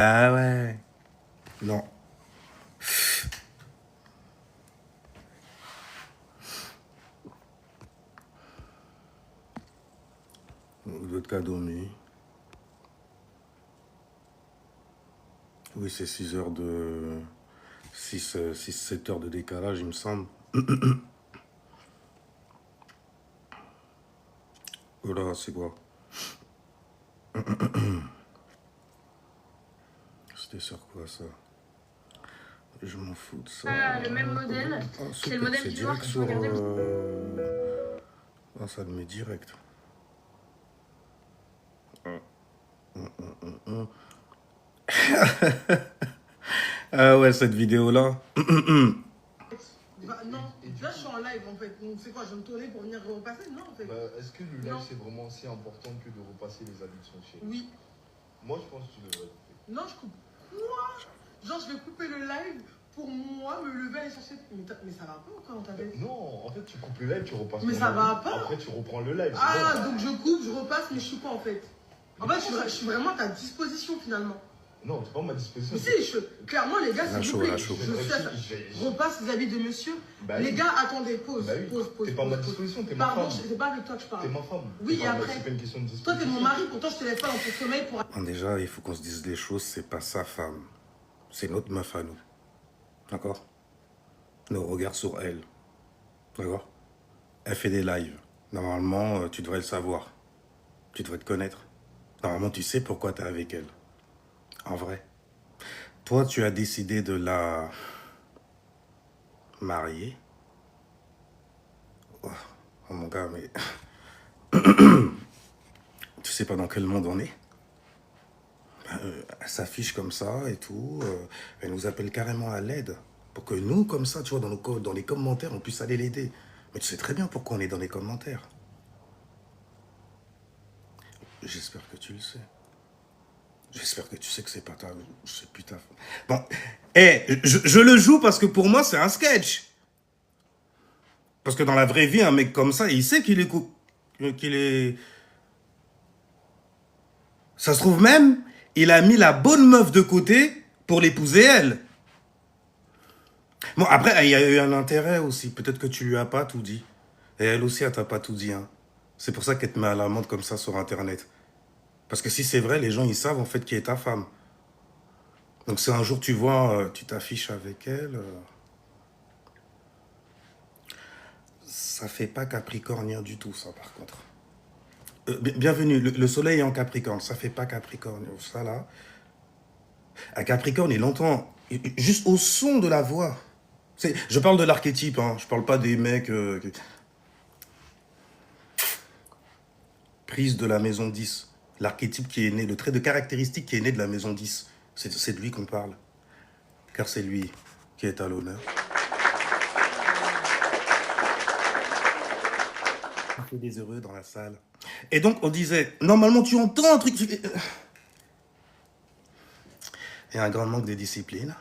Ah ouais. Non. D'autres cadeaux, mais... Oui, c'est 6 heures de... 7 heures de décalage, il me semble. Oh là, c'est quoi? C'était sur quoi, ça? Je m'en fous de ça. Le même modèle. Ah, C'est le modèle du noir direct que je sur... regardais. Ah, ça le met direct. Ah ouais, cette vidéo-là. Bah, non, là je suis en live en fait. Donc c'est quoi, je vais me tourner pour venir repasser? Non en fait. Bah, est-ce que le live c'est vraiment aussi important que de repasser les habits de son chéri? Oui. Moi je pense que tu devrais couper. Non, je coupe. Quoi? Genre je vais couper le live pour moi me lever aller chercher. Mais ça va pas ou quoi dans ta tête? Non, en fait tu coupes le live, tu repasses. Mais ça va pas. Après tu reprends le live. Ah, donc je coupe, je repasse, mais je suis quoi en fait? En fait, je suis vraiment à ta disposition finalement. Non, c'est pas ma disposition. Mais si, clairement les gars, s'il vous plaît, je repasse les habits de monsieur. Bah, les gars, attendez, pause, bah, oui. pause. T'es pas à ma disposition, t'es ma femme. Pardon, c'est pas avec toi que je parle. T'es ma femme. Oui, et après. C'est pas une question de Toi, disposition. t'es mon mari, pourtant je te laisse pas dans ton sommeil pour. Bon, déjà, il faut qu'on se dise des choses, c'est pas sa femme. C'est notre meuf à nous. D'accord? Nos regards sur elle. D'accord? Elle fait des lives. Normalement, tu devrais le savoir. Tu devrais te connaître. Normalement, tu sais pourquoi tu es avec elle. En vrai. Toi, tu as décidé de la marier. Oh, oh mon gars, mais... tu sais pas dans quel monde on est? Elle s'affiche comme ça et tout. Elle nous appelle carrément à l'aide. Pour que nous, comme ça, tu vois, dans les commentaires, on puisse aller l'aider. Mais tu sais très bien pourquoi on est dans les commentaires. J'espère que tu le sais. J'espère que tu sais que c'est pas ta... C'est plus ta... Bon, je le joue parce que pour moi, c'est un sketch. Parce que dans la vraie vie, un mec comme ça, il sait qu'il est... Ça se trouve même, il a mis la bonne meuf de côté pour l'épouser elle. Bon, après, il y a eu un intérêt aussi. Peut-être que tu lui as pas tout dit. Et elle aussi, elle t'a pas tout dit. Hein. C'est pour ça qu'elle te met à l'amende comme ça sur Internet. Parce que si c'est vrai, les gens, ils savent en fait qui est ta femme. Donc si un jour tu vois, tu t'affiches avec elle, ça fait pas capricornien du tout, ça, par contre. Bienvenue, le soleil est en Capricorne, ça fait pas Capricorne, ça là. À Capricorne, il entend, juste au son de la voix. Je parle de l'archétype, hein, je parle pas des mecs... prise de la maison 10. L'archétype qui est né, le trait de caractéristique qui est né de la maison 10. C'est de lui qu'on parle. Car c'est lui qui est à l'honneur. On fait des heureux dans la salle. Et donc, on disait, normalement, tu entends un truc... Il y a un grand manque de discipline.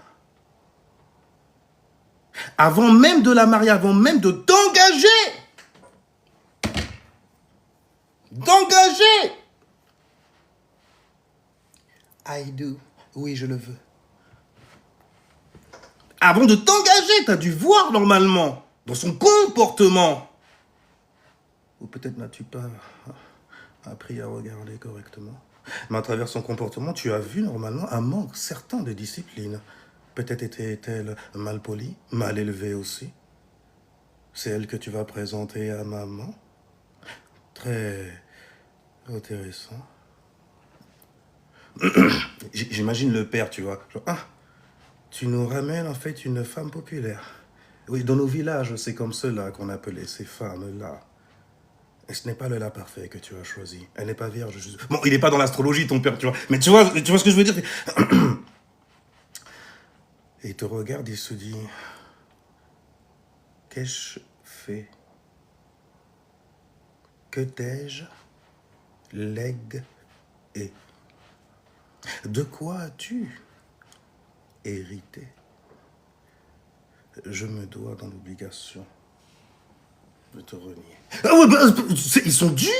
Avant même de la marier, avant même de t'engager. D'engager. I do. Oui, je le veux. Avant de t'engager, tu as dû voir normalement, dans son comportement. Ou peut-être n'as-tu pas appris à regarder correctement. Mais à travers son comportement, tu as vu normalement un manque certain de discipline. Peut-être était-elle mal polie, mal élevée aussi. C'est elle que tu vas présenter à maman. Très intéressant. J'imagine le père, tu vois. Genre, ah, tu nous ramènes en fait une femme populaire. Oui, dans nos villages, c'est comme cela qu'on appelait ces femmes-là. Et ce n'est pas le là parfait que tu as choisi. Elle n'est pas vierge. Bon, il n'est pas dans l'astrologie, ton père, tu vois. Mais tu vois ce que je veux dire? Et il te regarde, il se dit... Qu'ai-je fait? Que t'ai-je légué? De quoi as-tu hérité? Je me dois dans l'obligation de te renier. Ah ouais, ils sont durs!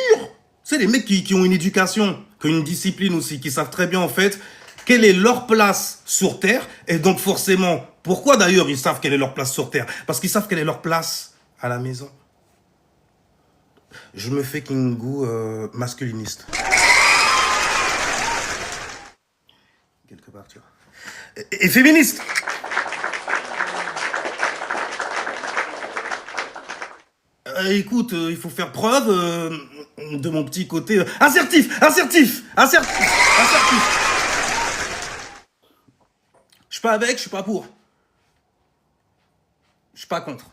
C'est les mecs qui ont une éducation, qui ont une discipline aussi, qui savent très bien en fait quelle est leur place sur Terre. Et donc forcément, pourquoi d'ailleurs ils savent quelle est leur place sur Terre? Parce qu'ils savent quelle est leur place à la maison. Je me fais Kingu masculiniste. Quelque part, tu vois. Et féministe. Écoute, il faut faire preuve de mon petit côté assertif. Je suis pas avec, je suis pas pour. Je suis pas contre.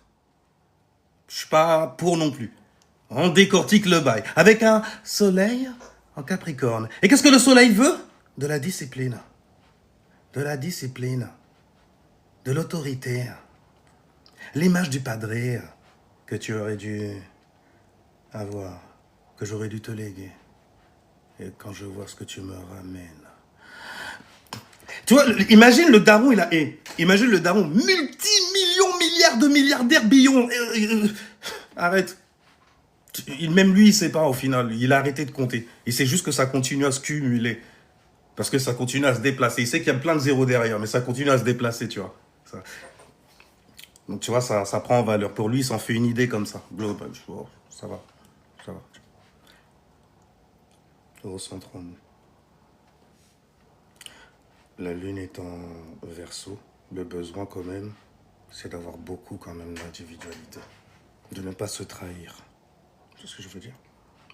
Je suis pas pour non plus. On décortique le bail. Avec un soleil en Capricorne. Et qu'est-ce que le soleil veut? De la discipline. De la discipline. De l'autorité. L'image du padré que tu aurais dû avoir. Que j'aurais dû te léguer. Et quand je vois ce que tu me ramènes. Tu vois, imagine le daron, imagine le daron, multi-millions, milliards de milliardaires billons. Arrête. Même lui, il sait pas au final. Il a arrêté de compter. Il sait juste que ça continue à se cumuler. Parce que ça continue à se déplacer. Il sait qu'il y a plein de zéros derrière, mais ça continue à se déplacer, tu vois. Ça. Donc, tu vois, ça prend en valeur. Pour lui, il s'en fait une idée comme ça. Global. Oh, ça va. Ça va. Recentrons-nous. La lune est en Verseau. Le besoin, quand même, c'est d'avoir beaucoup, quand même, d'individualité. De ne pas se trahir. C'est ce que je veux dire.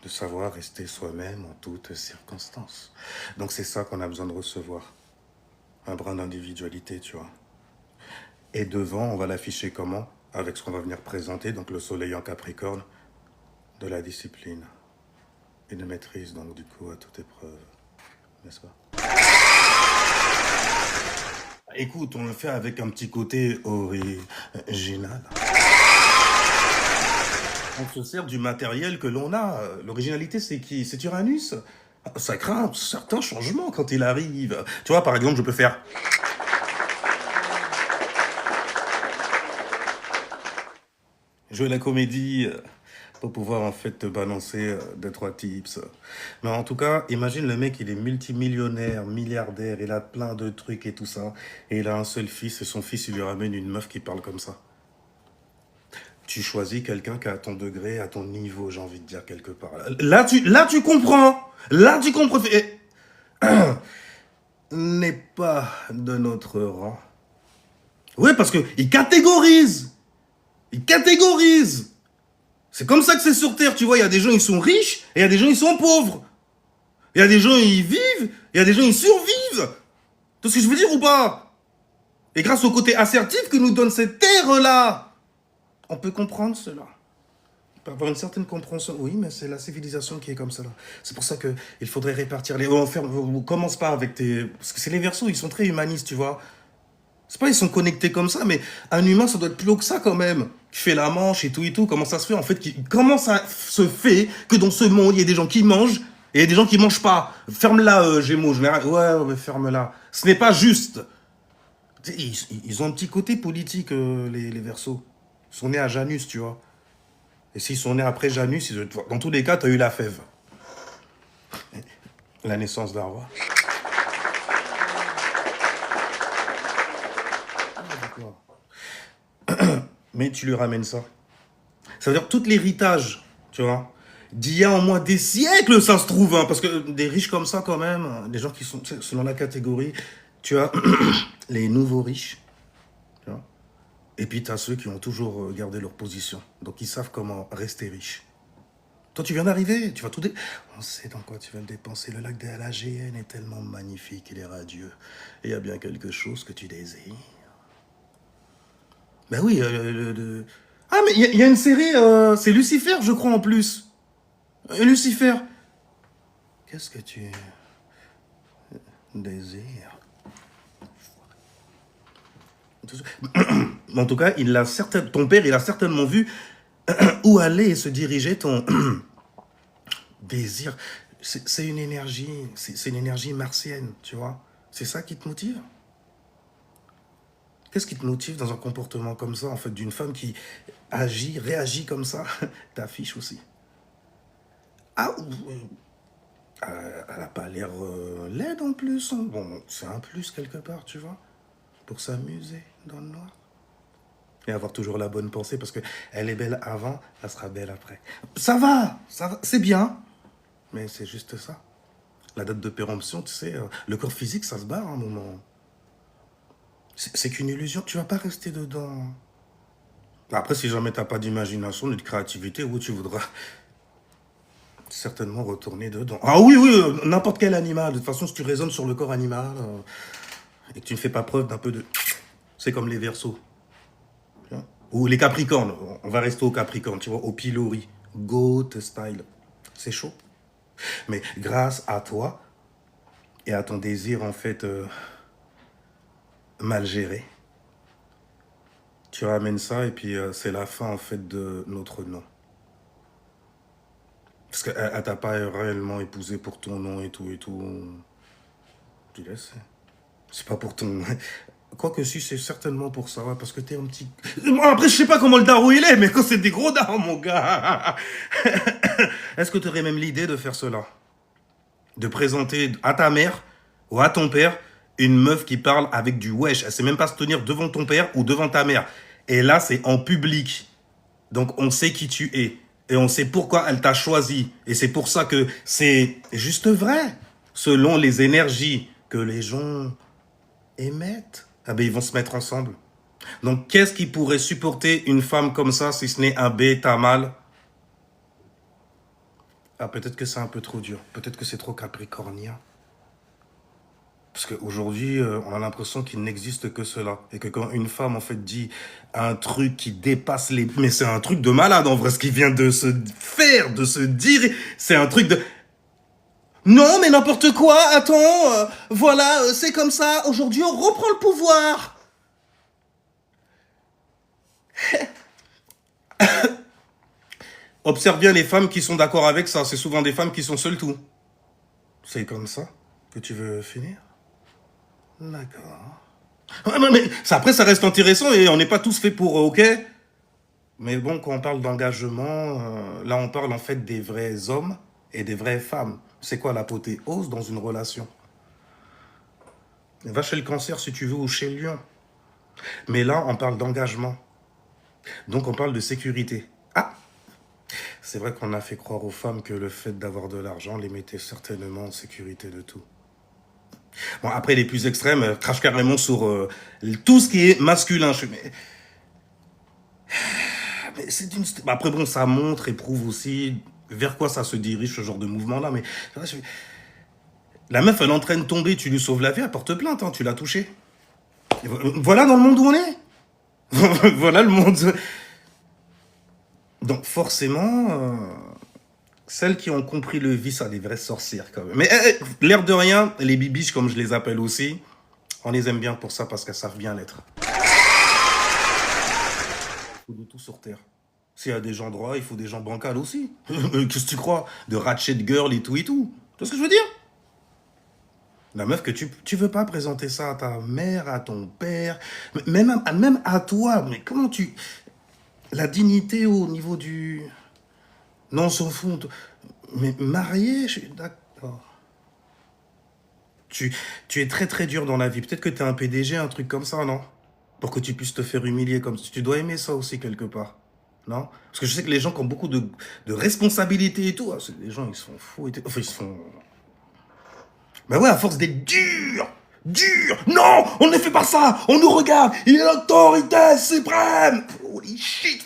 De savoir rester soi-même en toutes circonstances. Donc c'est ça qu'on a besoin de recevoir. Un brin d'individualité, tu vois. Et devant, on va l'afficher comment? Avec ce qu'on va venir présenter, donc le soleil en Capricorne, de la discipline et de maîtrise, donc du coup, à toute épreuve. N'est-ce pas? Écoute, on le fait avec un petit côté original. On se sert du matériel que l'on a. L'originalité, c'est qui? C'est Uranus. Ça crée un certain changement quand il arrive. Tu vois, par exemple, je peux faire... jouer la comédie pour pouvoir, en fait, te balancer 2-3 tips. Mais en tout cas, imagine le mec, il est multimillionnaire, milliardaire, il a plein de trucs et tout ça. Et il a un seul fils, et son fils, il lui ramène une meuf qui parle comme ça. Tu choisis quelqu'un qui est à ton degré, à ton niveau, j'ai envie de dire quelque part. Là, tu comprends. Là, tu comprends. N'est pas de notre rang. Oui, parce qu'il catégorise. Il catégorise. C'est comme ça que c'est sur Terre, tu vois. Il y a des gens, ils sont riches, et il y a des gens, ils sont pauvres. Il y a des gens, ils vivent, il y a des gens, ils survivent. Tu vois ce que je veux dire ou pas? Et grâce au côté assertif que nous donne cette terre-là, on peut comprendre cela. On peut avoir une certaine compréhension. Oui, mais c'est la civilisation qui est comme ça. C'est pour ça qu'il faudrait répartir les... On commence pas avec tes... Parce que c'est les Verseaux, ils sont très humanistes, tu vois. C'est pas ils sont connectés comme ça, mais un humain, ça doit être plus haut que ça quand même. Qui fait la manche et tout. Comment ça se fait, en fait, comment ça se fait que dans ce monde, il y ait des gens qui mangent et il y a des gens qui mangent pas? Ferme-la, Gémeaux. Ouais, mais ferme-la. Ce n'est pas juste. Ils ont un petit côté politique, les Verseaux. Ils sont nés à Janus, tu vois. Et s'ils sont nés après Janus, dans tous les cas, tu as eu la fève. La naissance d'un roi. Mais tu lui ramènes ça. Ça veut dire tout l'héritage, tu vois, d'il y a au moins des siècles, ça se trouve. Hein, parce que des riches comme ça, quand même, des gens qui sont selon la catégorie, tu as les nouveaux riches. Tu vois. Et puis, tu as ceux qui ont toujours gardé leur position. Donc, ils savent comment rester riches. Toi, tu viens d'arriver, tu vas tout On sait dans quoi tu vas le dépenser. Le lac de la GN est tellement magnifique, il est radieux. Et il y a bien quelque chose que tu désires. Ben oui, Ah, mais il y a une série, c'est Lucifer, je crois, en plus. Lucifer. Qu'est-ce que tu désires? En tout cas, ton père, il a certainement vu où aller et se diriger ton désir. C'est une énergie martienne, tu vois. C'est ça qui te motive? Qu'est-ce qui te motive dans un comportement comme ça, en fait, d'une femme qui réagit comme ça? T'affiches aussi. Ah, Elle n'a pas l'air laide en plus. Hein. Bon, c'est un plus quelque part, tu vois. Pour s'amuser dans le noir. Et avoir toujours la bonne pensée parce qu'elle est belle avant, elle sera belle après. Ça va, c'est bien. Mais c'est juste ça. La date de péremption, tu sais, le corps physique, ça se barre à un moment. C'est qu'une illusion, tu vas pas rester dedans. Après, si jamais t'as pas d'imagination, ni de créativité, oui, tu voudras certainement retourner dedans. Ah oui, oui, n'importe quel animal. De toute façon, si tu raisonnes sur le corps animal et que tu ne fais pas preuve d'un peu de... C'est comme les Verseaux. Ou les Capricornes. On va rester au Capricorne, tu vois, au pilori. Goat style. C'est chaud. Mais grâce à toi et à ton désir, en fait, mal géré, tu ramènes ça et puis c'est la fin, en fait, de notre nom. Parce qu'elle t'a pas réellement épousé pour ton nom et tout et tout. Tu laisses. C'est pas pour ton... Quoique si, c'est certainement pour ça, ouais, parce que t'es un petit... Après, je sais pas comment le daron il est, mais quand c'est des gros darons, mon gars... Est-ce que t'aurais même l'idée de faire cela? De présenter à ta mère ou à ton père une meuf qui parle avec du wesh. Elle sait même pas se tenir devant ton père ou devant ta mère. Et là, c'est en public. Donc, on sait qui tu es. Et on sait pourquoi elle t'a choisi. Et c'est pour ça que c'est juste vrai. Selon les énergies que les gens émettent, ah ben, ils vont se mettre ensemble. Donc, qu'est-ce qui pourrait supporter une femme comme ça si ce n'est un bêta mâle? Ah, peut-être que c'est un peu trop dur. Peut-être que c'est trop capricornien. Parce qu'aujourd'hui, on a l'impression qu'il n'existe que cela. Et que quand une femme, en fait, dit un truc qui dépasse les... Mais c'est un truc de malade, en vrai, ce qui vient de se faire, de se dire. C'est un truc de... Non, mais n'importe quoi, attends, voilà, c'est comme ça. Aujourd'hui, on reprend le pouvoir. Observe bien les femmes qui sont d'accord avec ça. C'est souvent des femmes qui sont seules tout. C'est comme ça que tu veux finir? D'accord. Ouais, mais ça, après, ça reste intéressant et on n'est pas tous faits pour, ok? Mais bon, quand on parle d'engagement, là, on parle en fait des vrais hommes et des vraies femmes. C'est quoi l'apothéose dans une relation? Va chez le Cancer si tu veux ou chez le Lion. Mais là, on parle d'engagement. Donc, on parle de sécurité. Ah! C'est vrai qu'on a fait croire aux femmes que le fait d'avoir de l'argent les mettait certainement en sécurité de tout. Bon, après, les plus extrêmes crachent carrément sur tout ce qui est masculin. Mais c'est une... Après, bon, ça montre et prouve aussi vers quoi ça se dirige, ce genre de mouvement-là. Mais la meuf, elle est en train de tomber, tu lui sauves la vie, elle porte plainte, hein, tu l'as touchée. Voilà dans le monde où on est. Voilà le monde. Donc, forcément... Celles qui ont compris le vice, ça des vraies sorcières quand même. Mais l'air de rien, les bibiches comme je les appelle aussi, on les aime bien pour ça parce qu'elles savent bien l'être. Il faut de tout sur Terre. S'il y a des gens droits, il faut des gens bancals aussi. Qu'est-ce que tu crois? De ratchet girl et tout et tout. Tu vois ce que je veux dire? La meuf que tu veux pas présenter ça à ta mère, à ton père, même à toi. Mais comment tu... La dignité au niveau du... Non, on s'en fout. Mais marié, je suis d'accord. Tu es très très dur dans la vie. Peut-être que tu es un PDG, un truc comme ça, non? Pour que tu puisses te faire humilier comme ça. Tu dois aimer ça aussi quelque part. Non? Parce que je sais que les gens qui ont beaucoup de responsabilités et tout, les gens ils se font fous. Enfin, ils se font... Mais ouais, à force d'être dur. Non, on ne fait pas ça. On nous regarde. Il est l'autorité suprême. Holy shit.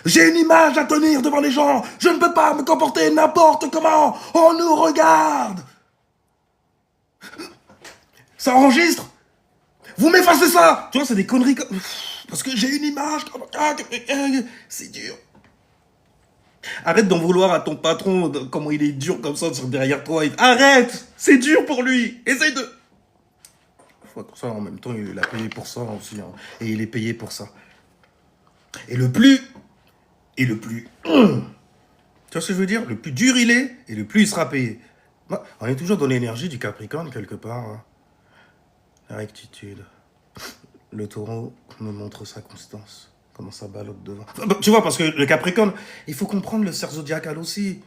J'ai une image à tenir devant les gens. Je ne peux pas me comporter n'importe comment. On nous regarde. Ça enregistre. Vous m'effacez ça. Tu vois, c'est des conneries comme... Parce que j'ai une image. C'est dur. Arrête d'en vouloir à ton patron, comment il est dur comme ça derrière toi. Arrête. C'est dur pour lui. Essaye de... Comme ça, en même temps, il a payé pour ça aussi. Hein. Et il est payé pour ça. Et le plus... Tu vois ce que je veux dire? Le plus dur il est, et le plus il sera payé. On est toujours dans l'énergie du Capricorne, quelque part. Hein. La rectitude. Le taureau me montre sa constance. Comment ça ballotte devant. Tu vois, parce que le Capricorne, il faut comprendre le cercle zodiacal aussi.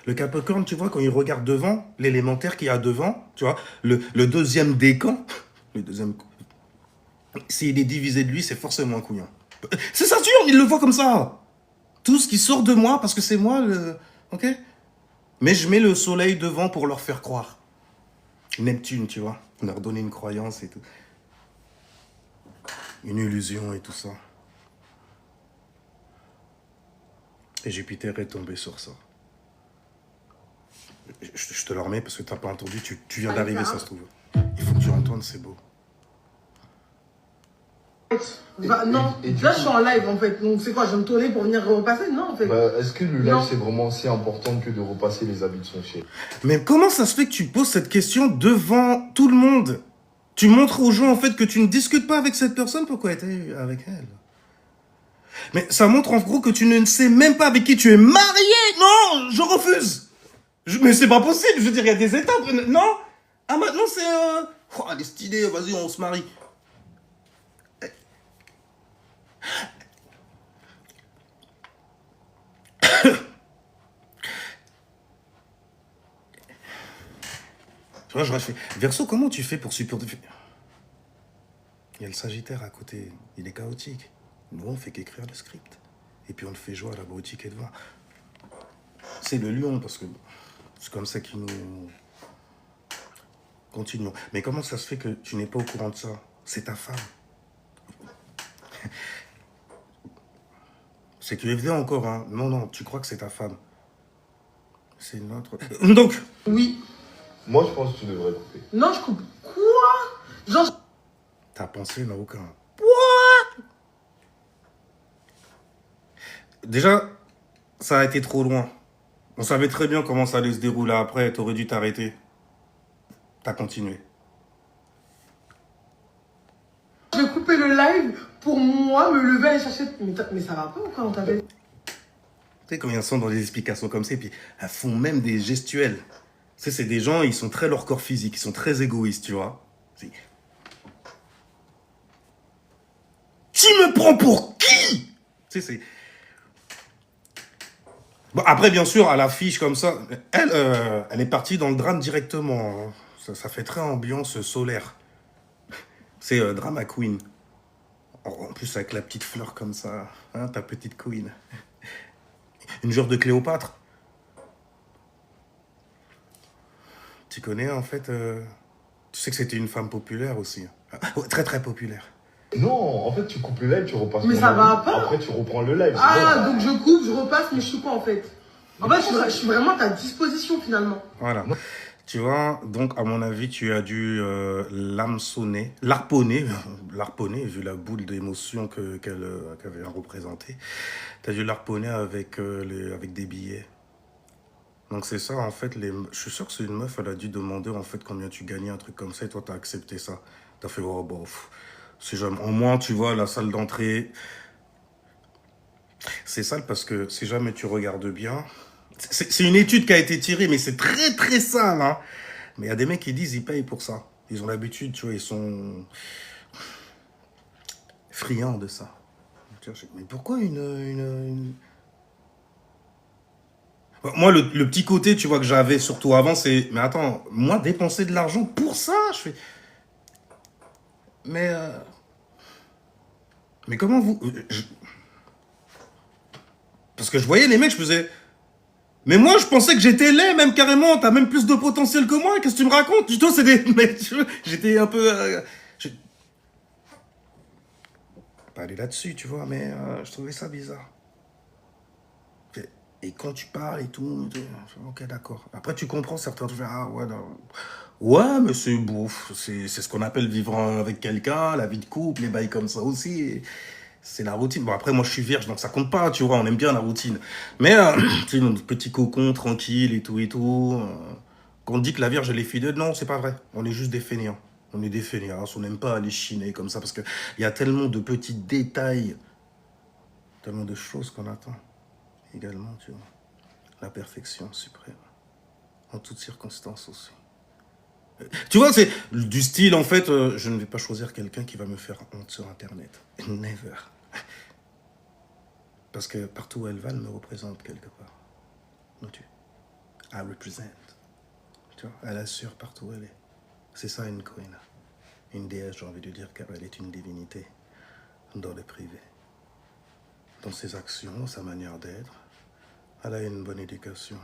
Le Capricorne, tu vois, quand il regarde devant, l'élémentaire qu'il y a devant, tu vois, le deuxième décan, le deuxième... S'il est divisé de lui, c'est forcément un couillon. C'est Saturne, il le voit comme ça. Tout ce qui sort de moi, parce que c'est moi, ok? Mais je mets le soleil devant pour leur faire croire. Neptune, tu vois, leur donner une croyance et tout. Une illusion et tout ça. Et Jupiter est tombé sur ça. Je te le remets parce que tu n'as pas entendu, tu viens d'arriver, ça se trouve. Il faut que tu entendes, c'est beau. Non, là je suis en live en fait, donc c'est quoi, je vais me tourner pour venir repasser? Non en fait. Bah, est-ce que le live Non. c'est vraiment aussi important que de repasser les habits de son chien? Mais comment ça se fait que tu poses cette question devant tout le monde? Tu montres aux gens en fait que tu ne discutes pas avec cette personne, pourquoi être avec elle? Mais ça montre en gros que tu ne sais même pas avec qui tu es marié. Non, je refuse. Mais c'est pas possible, je veux dire, il y a des étapes. Non. Ah maintenant c'est... Oh, elle est stylée, vas-y, on se marie. Tu vois, j'aurais fait... Verseau, comment tu fais pour supporter... Il y a le Sagittaire à côté, il est chaotique. Nous, on fait qu'écrire le script. Et puis on le fait jouer à la boutique et devant. C'est le lion, parce que c'est comme ça qu'il nous... Continuons. Mais comment ça se fait que tu n'es pas au courant de ça? C'est ta femme. C'est QFD encore, hein. Non, non, tu crois que c'est ta femme. C'est une autre... Donc... Oui. Moi, je pense que tu devrais couper. Non, je coupe. Quoi? Genre... Ta pensée n'a aucun... Déjà, ça a été trop loin. On savait très bien comment ça allait se dérouler après. T'aurais dû t'arrêter. T'as continué. Je vais couper le live pour moi me lever, aller chercher... Mais ça va pas ou quoi dans ta tête? Tu sais, quand ils sont dans des explications comme ça, et puis elles font même des gestuels. Tu sais, c'est des gens, ils sont très leur corps physique, ils sont très égoïstes, tu vois. Tu me prends pour qui? Tu sais, c'est... Bon, après, bien sûr, à l'affiche comme ça, elle est partie dans le drame directement. Ça fait très ambiance solaire. C'est drama queen. En plus, avec la petite fleur comme ça, hein, ta petite queen. Une genre de Cléopâtre. Tu connais, en fait, tu sais que c'était une femme populaire aussi. Ouais, très, très populaire. Non, en fait, tu coupes le live, tu repasses. Mais ton ça habit. va pas. Après, tu reprends le live. Ah, donc je coupe, je repasse, mais je suis quoi en fait? En fait, je suis vraiment à ta disposition finalement. Voilà. Tu vois, donc, à mon avis, tu as dû l'hameçonner, larponner, vu la boule d'émotion qu'elle avait représentée. Tu as dû larponner avec des billets. Donc, c'est ça, en fait, je suis sûr que c'est une meuf, elle a dû demander, en fait, combien tu gagnais, un truc comme ça, et toi, tu as accepté ça. Tu as fait, oh, bon, c'est jamais... Au moins, tu vois, la salle d'entrée... C'est sale parce que si jamais tu regardes bien... C'est une étude qui a été tirée, mais c'est très, très sale, hein. Mais il y a des mecs qui disent, ils payent pour ça. Ils ont l'habitude, tu vois, ils sont friands de ça. Mais pourquoi une... Moi, le petit côté, tu vois, que j'avais surtout avant, c'est... Mais attends, moi, dépenser de l'argent pour ça, je fais... Mais comment vous... Parce que je voyais les mecs, je faisais... Mais moi, je pensais que j'étais laid, même carrément. T'as même plus de potentiel que moi. Qu'est-ce que tu me racontes? Du tout, c'est des... Mais j'étais un peu... Pas aller là-dessus, tu vois, mais je trouvais ça bizarre. Et quand tu parles et tout, ok, d'accord. Après, tu comprends certains trucs. Ah, ouais, non. Ouais, mais c'est bouffe. C'est ce qu'on appelle vivre avec quelqu'un, la vie de couple, les bails comme ça aussi. C'est la routine. Bon, après, moi, je suis vierge, donc ça compte pas, tu vois. On aime bien la routine. Mais, tu sais, notre petit cocon, tranquille et tout et tout. Quand on dit que la vierge, elle est fidèle, non, c'est pas vrai. On est juste des fainéants. On est des fainéants. On n'aime pas aller chiner comme ça parce qu'il y a tellement de petits détails, tellement de choses qu'on attend. Également, tu vois. La perfection suprême. En toutes circonstances aussi. Tu vois, c'est du style, en fait, je ne vais pas choisir quelqu'un qui va me faire honte sur Internet. Never. Parce que partout où elle va, elle me représente quelque part. Vois-tu? I represent. Tu vois, elle assure partout où elle est. C'est ça une queen. Une déesse, j'ai envie de dire, car elle est une divinité dans le privé. Dans ses actions, dans sa manière d'être, elle a une bonne éducation.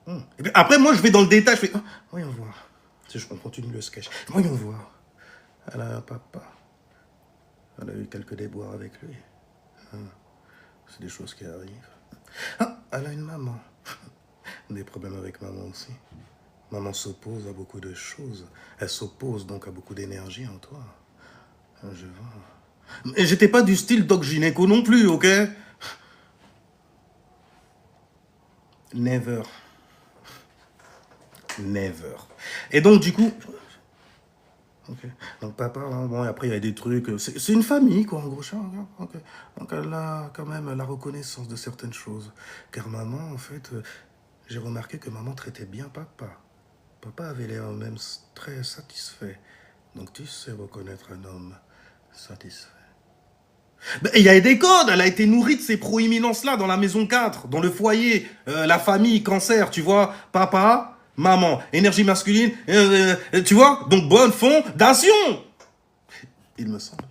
Et puis après, moi, je vais dans le détail, je fais, voyons voir. Si on continue le sketch, voyons voir. Elle a un papa. Elle a eu quelques déboires avec lui. C'est des choses qui arrivent. Elle a une maman. Des problèmes avec maman aussi. Maman s'oppose à beaucoup de choses. Elle s'oppose donc à beaucoup d'énergie en toi. Je vois. Et j'étais pas du style doc gynéco non plus, ok? Never. Never. Et donc, du coup... Okay. Donc, papa, bon, et après, il y a des trucs... C'est une famille, quoi, en gros. Okay. Donc, elle a quand même la reconnaissance de certaines choses. Car maman, en fait... j'ai remarqué que maman traitait bien papa. Papa avait l'air même très satisfait. Donc, tu sais reconnaître un homme satisfait. Ben, il y a des codes. Elle a été nourrie de ces proéminences-là dans la maison 4, dans le foyer, la famille, cancer, tu vois. Papa, maman, énergie masculine, tu vois. Donc, bonne fondation. Il me semble.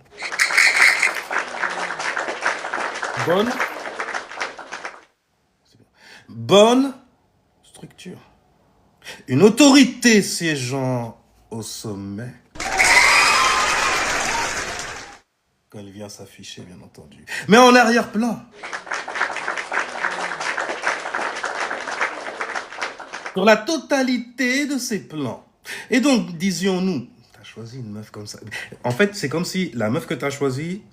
Bonne structure. Une autorité siégeant au sommet. Quand elle vient s'afficher, bien entendu. Mais en arrière-plan. Sur la totalité de ses plans. Et donc, disions-nous, t'as choisi une meuf comme ça. En fait, c'est comme si la meuf que t'as choisie,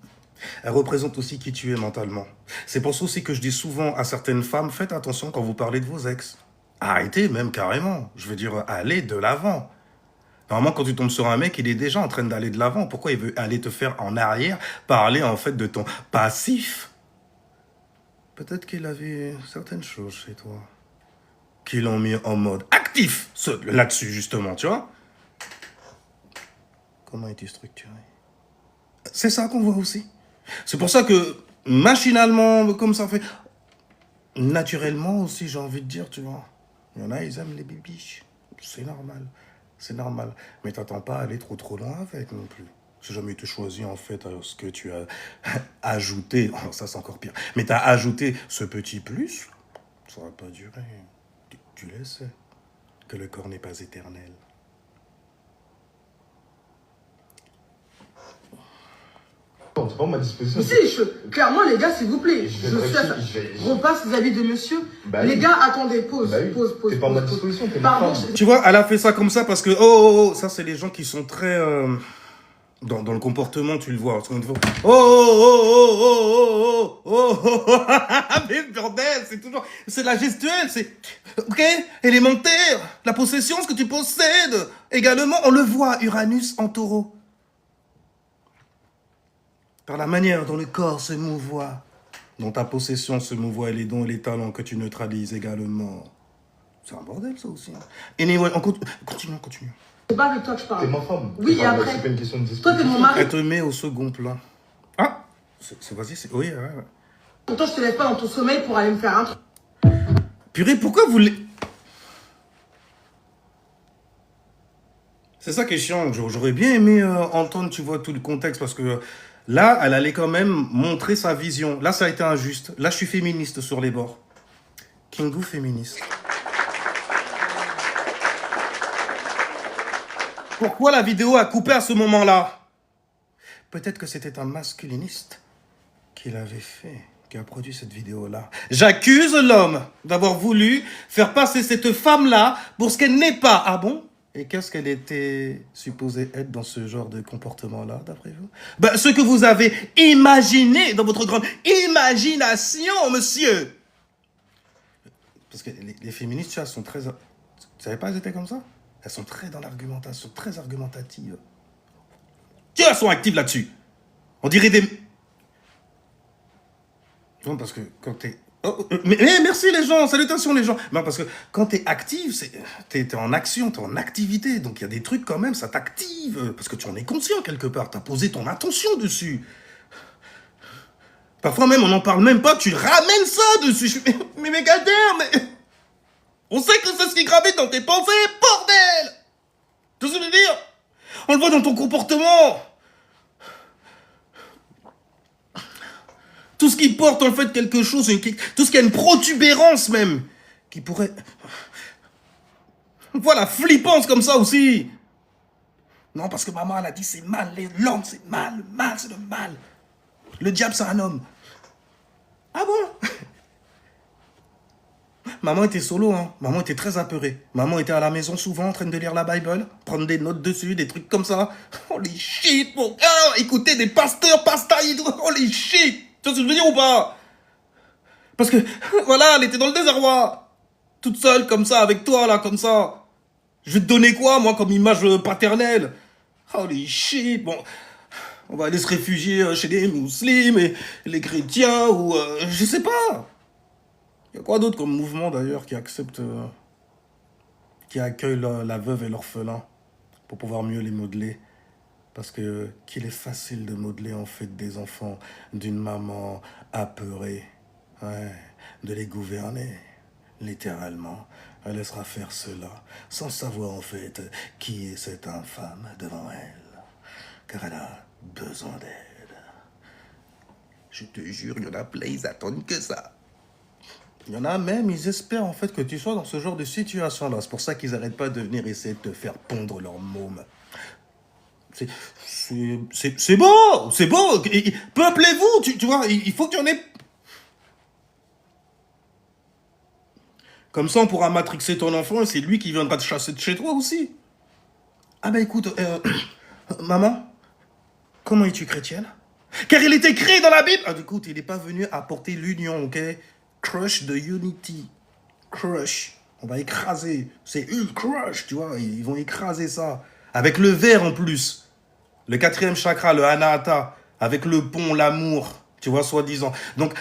elle représente aussi qui tu es mentalement. C'est pour ça aussi que je dis souvent à certaines femmes, faites attention quand vous parlez de vos ex. Arrêtez, même carrément. Je veux dire, allez de l'avant. Normalement, quand tu tombes sur un mec, il est déjà en train d'aller de l'avant. Pourquoi il veut aller te faire en arrière, parler en fait de ton passif? Peut-être qu'il avait certaines choses chez toi qui l'ont mis en mode actif là-dessus, justement, tu vois? Comment es-tu structuré? C'est ça qu'on voit aussi. C'est pour ça que, machinalement, comme ça fait... Naturellement aussi, j'ai envie de dire, tu vois. Il y en a, ils aiment les bibiches. C'est normal. C'est normal. Mais t'attends pas à aller trop loin avec non plus. Si jamais tu choisis, en fait, ce que tu as ajouté... Oh, ça, c'est encore pire. Mais t'as ajouté ce petit plus, ça va pas durer. Tu le sais, que le corps n'est pas éternel. Non, c'est pas ma disposition. Mais si, clairement, les gars, s'il vous plaît, repasse vis-à-vis de monsieur. Bah, les gars, attendez, pause, bah, pause. T'es pas à ma disposition, t'es Pardon. Tu vois, elle a fait ça comme ça parce que, ça, c'est les gens qui sont très... Dans le comportement, tu le vois. Mais bordel, c'est toujours... C'est la gestuelle, c'est... Ok, élémentaire. La possession, ce que tu possèdes. Également, on le voit, Uranus en taureau. Par la manière dont le corps se mouvoit, dont ta possession se mouvoit et les dons et les talents que tu neutralises également. C'est un bordel, ça aussi. Anyway, continue. C'est pas avec toi que je parle. T'es ma femme. Oui, et après. C'est pas une question de toi, t'es mon mari. Elle te met au second plan. Ah, vas-y, c'est... Oui, ouais. Pourtant, je te laisse pas dans ton sommeil pour aller me faire un truc. Purée, pourquoi vous... C'est ça qui est chiant. J'aurais bien aimé entendre, tu vois, tout le contexte, parce que là, elle allait quand même montrer sa vision. Là, ça a été injuste. Là, je suis féministe sur les bords. Kingou féministe. Pourquoi la vidéo a coupé à ce moment-là? Peut-être que c'était un masculiniste qui l'avait fait, qui a produit cette vidéo-là. J'accuse l'homme d'avoir voulu faire passer cette femme-là pour ce qu'elle n'est pas. Ah bon? Et qu'est-ce qu'elle était supposée être dans ce genre de comportement-là, d'après vous? Ben, ce que vous avez imaginé dans votre grande imagination, monsieur. Parce que les féministes, tu vois, sont très... Tu savais pas, elles étaient comme ça? Elles sont très dans l'argumentation, très argumentatives. Tu vois, elles sont actives là-dessus. On dirait des... Non, parce que quand t'es... mais merci les gens, salutations les gens. Non, parce que quand t'es active, t'es en action, t'es en activité. Donc il y a des trucs quand même, ça t'active. Parce que tu en es conscient quelque part, t'as posé ton attention dessus. Parfois même, on n'en parle même pas, tu ramènes ça dessus. Mais Gader, mais... On sait que c'est ce qui gravite dans tes pensées, bordel! Tu sais ce que je veux dire? On le voit dans ton comportement. Tout ce qui porte en fait quelque chose, tout ce qui a une protubérance même, qui pourrait... Voilà, flippance comme ça aussi. Non, parce que maman, elle a dit c'est mal, les langues, c'est mal, le mal, c'est le mal. Le diable, c'est un homme. Ah bon? Maman était solo, hein. Maman était très apeurée. Maman était à la maison souvent en train de lire la Bible, prendre des notes dessus, des trucs comme ça. Holy shit, mon gars! Écouter des pasteurs, pastailles et tout. Holy shit! Tu vois ce que je veux dire ou pas? Parce que, voilà, elle était dans le désarroi. Toute seule, comme ça, avec toi, là, comme ça. Je vais te donner quoi, moi, comme image paternelle? Holy shit, bon... On va aller se réfugier chez les musulmans et les chrétiens ou... je sais pas. Il y a quoi d'autre comme mouvement, d'ailleurs, qui accepte... qui accueille la veuve et l'orphelin pour pouvoir mieux les modeler? Parce que qu'il est facile de modeler, en fait, des enfants d'une maman apeurée. Ouais, de les gouverner, littéralement. Elle laissera faire cela, sans savoir, en fait, qui est cette infâme devant elle. Car elle a besoin d'aide. Je te jure, il y en a plein, ils attendent que ça. Il y en a même, ils espèrent en fait que tu sois dans ce genre de situation-là. C'est pour ça qu'ils n'arrêtent pas de venir essayer de te faire pondre leur môme. C'est beau, c'est beau. Peuplez-vous, tu vois, il faut qu'il y en ait... Comme ça, on pourra matrixer ton enfant et c'est lui qui viendra te chasser de chez toi aussi. Ah bah écoute, maman, comment es-tu chrétienne? Car il est écrit dans la Bible. Ah, écoute, il n'est pas venu apporter l'union, ok? Crush the unity. Crush. On va écraser. C'est une crush, tu vois. Ils vont écraser ça. Avec le verre en plus. Le 4e chakra, le anahata. Avec le pont, l'amour. Tu vois, soi-disant. Donc,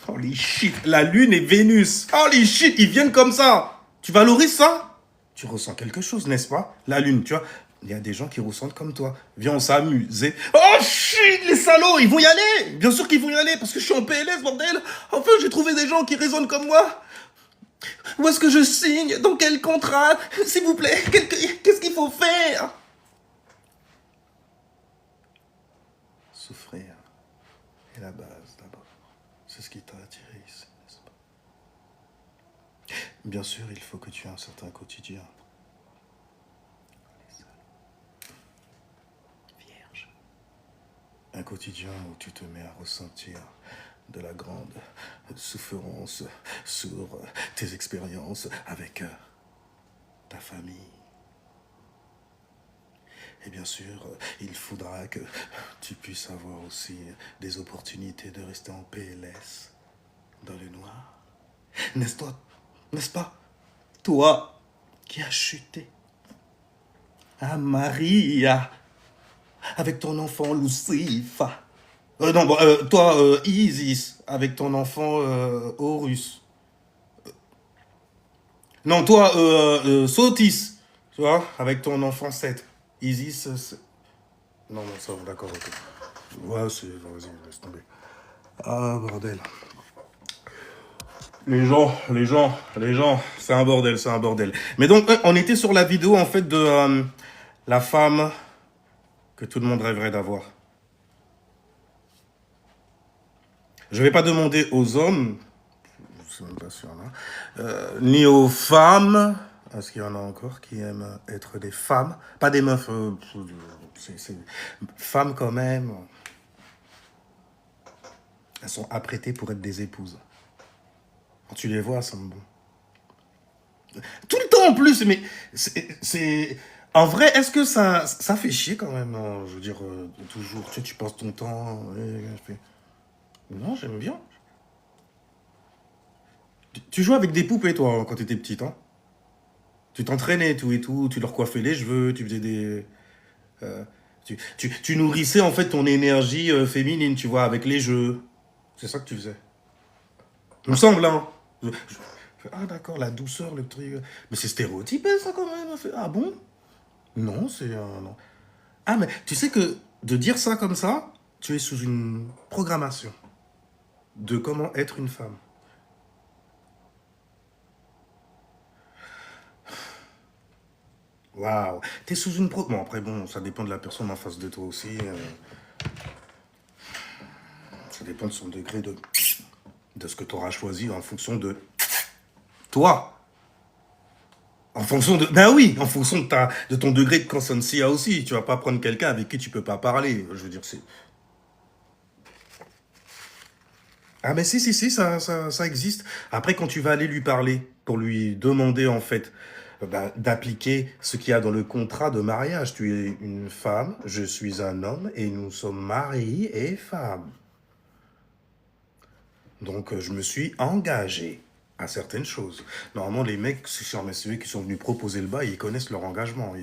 holy shit, la lune et Vénus. Holy shit, ils viennent comme ça. Tu valorises ça? Tu ressens quelque chose, n'est-ce pas? La lune, tu vois. Il y a des gens qui ressentent comme toi. Viens, on s'amuse. Oh shit, les salauds, ils vont y aller. Bien sûr qu'ils vont y aller, parce que je suis en PLS, bordel. Enfin, j'ai trouvé des gens qui raisonnent comme moi. Où est-ce que je signe? Dans quel contrat? S'il vous plaît, qu'est-ce qu'il faut faire? Souffrir est la base, d'abord. C'est ce qui t'a attiré ici, n'est-ce pas? Bien sûr, il faut que tu aies un certain quotidien. Un quotidien où tu te mets à ressentir de la grande souffrance sur tes expériences avec ta famille. Et bien sûr, il faudra que tu puisses avoir aussi des opportunités de rester en PLS, dans le noir. N'est-ce pas? Toi qui as chuté. Ah, Maria, avec ton enfant Lucifer. Non, bon, toi, Isis, avec ton enfant Horus. Non, toi, Sotis, tu vois, avec ton enfant Seth. Isis, non, ça va, d'accord, ok. Ouais, vas-y, laisse tomber. Ah, bordel. Les gens, c'est un bordel, c'est un bordel. Mais donc, on était sur la vidéo, en fait, de la femme que tout le monde rêverait d'avoir. Je ne vais pas demander aux hommes, je ne suis même pas sûr, là, ni aux femmes, est-ce qu'il y en a encore qui aiment être des femmes? Pas des meufs, c'est femmes quand même. Elles sont apprêtées pour être des épouses. Quand tu les vois, elles sont bon. Tout le temps en plus, mais c'est... En vrai, est-ce que ça fait chier quand même, non? Je veux dire, toujours, tu passes ton temps... Non, j'aime bien. Tu jouais avec des poupées, toi, quand t'étais petite, hein? Tu t'entraînais et tout, tu leur coiffais les cheveux, tu faisais des... tu nourrissais, en fait, ton énergie féminine, tu vois, avec les jeux. C'est ça que tu faisais. Il me semble, hein? Ah, d'accord, la douceur, le truc... Mais c'est stéréotypé, ça, quand même. Ah bon? Non, c'est... non. Ah, mais tu sais que de dire ça comme ça, tu es sous une programmation de comment être une femme. Waouh. T'es sous une pro... Bon, après, bon, ça dépend de la personne en face de toi aussi. Ça dépend de son degré de ce que tu auras choisi en fonction de toi. En fonction de... Ben oui, en fonction de ton degré de consensia aussi. Tu vas pas prendre quelqu'un avec qui tu peux pas parler. Je veux dire, c'est... Ah mais si, ça existe. Après, quand tu vas aller lui parler, pour lui demander, en fait, d'appliquer ce qu'il y a dans le contrat de mariage. Tu es une femme, je suis un homme, et nous sommes mari et femme. Donc, je me suis engagé à certaines choses. Normalement, les mecs, ceux qui sont venus proposer le bail, ils connaissent leur engagement.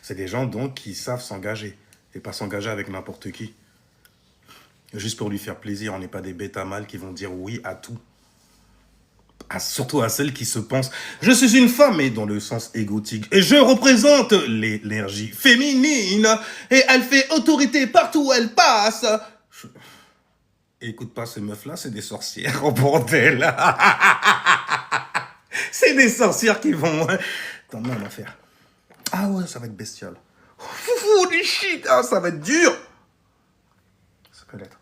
C'est des gens, donc, qui savent s'engager. Et pas s'engager avec n'importe qui. Juste pour lui faire plaisir. On n'est pas des bêtes à mal qui vont dire oui à tout. Surtout à celles qui se pensent « Je suis une femme », mais dans le sens égotique. Et je représente l'énergie féminine. Et elle fait autorité partout où elle passe. Écoute pas ces meufs-là, c'est des sorcières, oh bordel. C'est des sorcières qui vont... T'emmener en enfer. Ah ouais, ça va être bestial. Foufou, du shit, ah, ça va être dur. Ça peut l'être.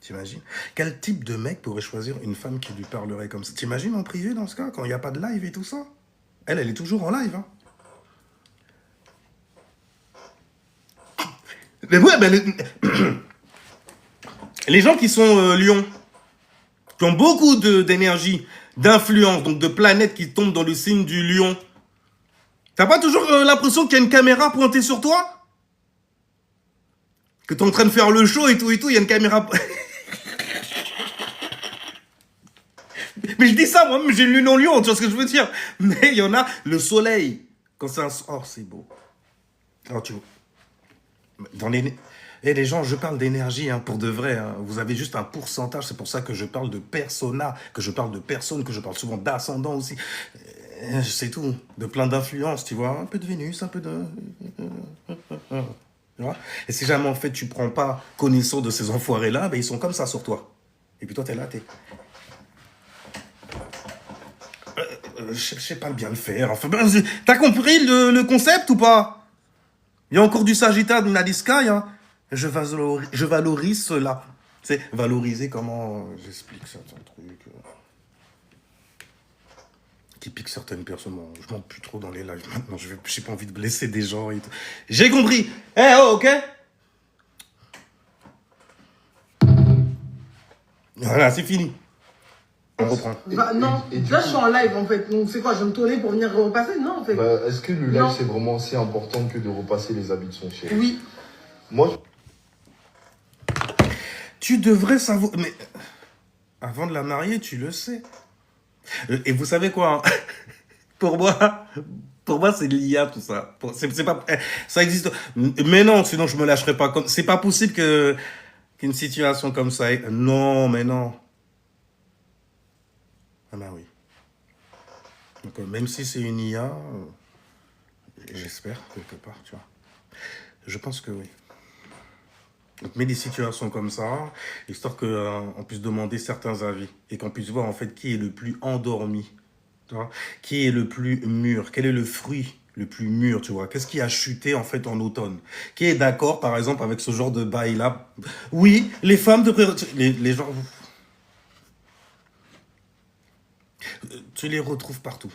T'imagines? Quel type de mec pourrait choisir une femme qui lui parlerait comme ça? T'imagines en privé dans ce cas, quand il n'y a pas de live et tout ça? Elle est toujours en live, hein. Mais ouais, les gens qui sont lions, qui ont beaucoup d'énergie, d'influence, donc de planètes qui tombent dans le signe du lion, t'as pas toujours l'impression qu'il y a une caméra pointée sur toi? Que t'es en train de faire le show et tout, il y a une caméra... Mais je dis ça, moi-même, j'ai une lune en lion, tu vois ce que je veux dire? Mais il y en a, le soleil, quand c'est un... Oh, c'est beau. Alors, tu vois, dans les... Et les gens, je parle d'énergie, hein, pour de vrai. Hein. Vous avez juste un pourcentage, c'est pour ça que je parle de persona, que je parle de personnes, que je parle souvent d'ascendant aussi. C'est tout, de plein d'influences, tu vois. Un peu de Vénus, un peu de... Tu vois? Et si jamais, en fait, tu prends pas connaissance de ces enfoirés-là, ben, ils sont comme ça sur toi. Et puis toi, t'es là, t'es... je sais pas bien le faire. Enfin, t'as compris le concept ou pas? Il y a encore du Sagittaire dans la Sky, hein. Je valorise cela. C'est valoriser comment... J'explique certains trucs. Qui piquent certaines personnes. Bon, je monte plus trop dans les lives maintenant. J'ai pas envie de blesser des gens et tout. J'ai compris. Eh oh, ok? Voilà, c'est fini. On reprend. Bah, non, là je suis en live en fait, donc c'est quoi, je vais me tourner pour venir repasser? Non en fait. Bah, est-ce que le live Non. c'est vraiment aussi important que de repasser les habits de son chéri? Oui. Moi, Tu devrais savoir... Mais avant de la marier, tu le sais. Et vous savez quoi, hein? Pour moi, c'est l'IA, tout ça. C'est pas... Ça existe... Mais non, sinon je me lâcherai pas comme... C'est pas possible qu'une situation comme ça... Non, mais non. Ah bah oui. Donc, même si c'est une IA, j'espère, quelque part, tu vois. Je pense que oui. Donc, mets des situations comme ça, histoire qu'on puisse demander certains avis et qu'on puisse voir en fait qui est le plus endormi, tu vois, qui est le plus mûr, quel est le fruit le plus mûr, tu vois, qu'est-ce qui a chuté en fait en automne, qui est d'accord par exemple avec ce genre de bail-là. Oui, les femmes devraient... Les gens... Tu les retrouves partout,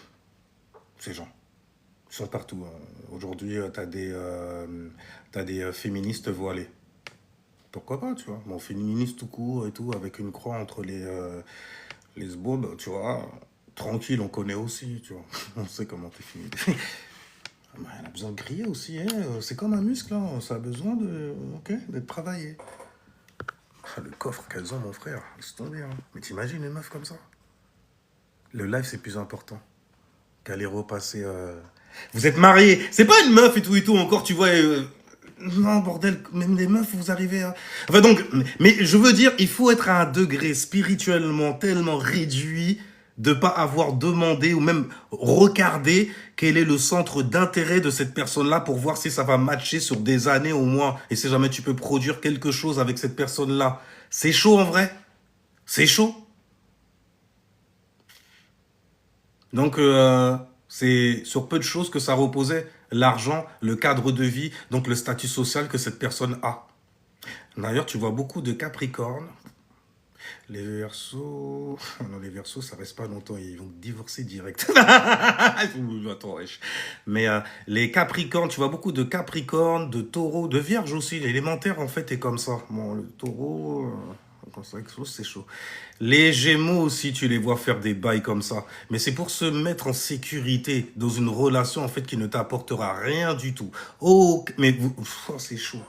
ces gens. Ils sont partout. Aujourd'hui, t'as des féministes voilées. Pourquoi pas, tu vois. Bon, féministe tout court et tout, avec une croix entre les sbobs, tu vois. Tranquille, on connaît aussi, tu vois. On sait comment t'es féministe. Elle a besoin de crier aussi, hein. C'est comme un muscle, hein. Ça a besoin d'être travaillé. Ah, le coffre qu'elles ont, mon frère, laisse tomber, hein. Mais t'imagines une meuf comme ça? Le live, c'est plus important qu'aller repasser... Vous êtes mariés, c'est pas une meuf et tout, encore, tu vois... Non, bordel, même les meufs, vous arrivez à... Enfin donc, mais je veux dire, il faut être à un degré spirituellement tellement réduit de pas avoir demandé ou même regardé quel est le centre d'intérêt de cette personne-là pour voir si ça va matcher sur des années au moins. Et si jamais tu peux produire quelque chose avec cette personne-là. C'est chaud en vrai. C'est chaud. Donc, C'est sur peu de choses que ça reposait. L'argent, le cadre de vie, donc le statut social que cette personne a. D'ailleurs, tu vois beaucoup de Capricornes. Les Verseaux... Non, les Verseaux, ça reste pas longtemps. Ils vont divorcer direct. Attends, wesh. Mais les Capricornes, tu vois beaucoup de Capricornes, de Taureaux, de Vierges aussi. L'élémentaire, en fait, est comme ça. Bon, le Taureau... Quand ça explose, c'est chaud. Les Gémeaux aussi, tu les vois faire des bails comme ça. Mais c'est pour se mettre en sécurité dans une relation, en fait, qui ne t'apportera rien du tout. Oh, mais oh, c'est chaud.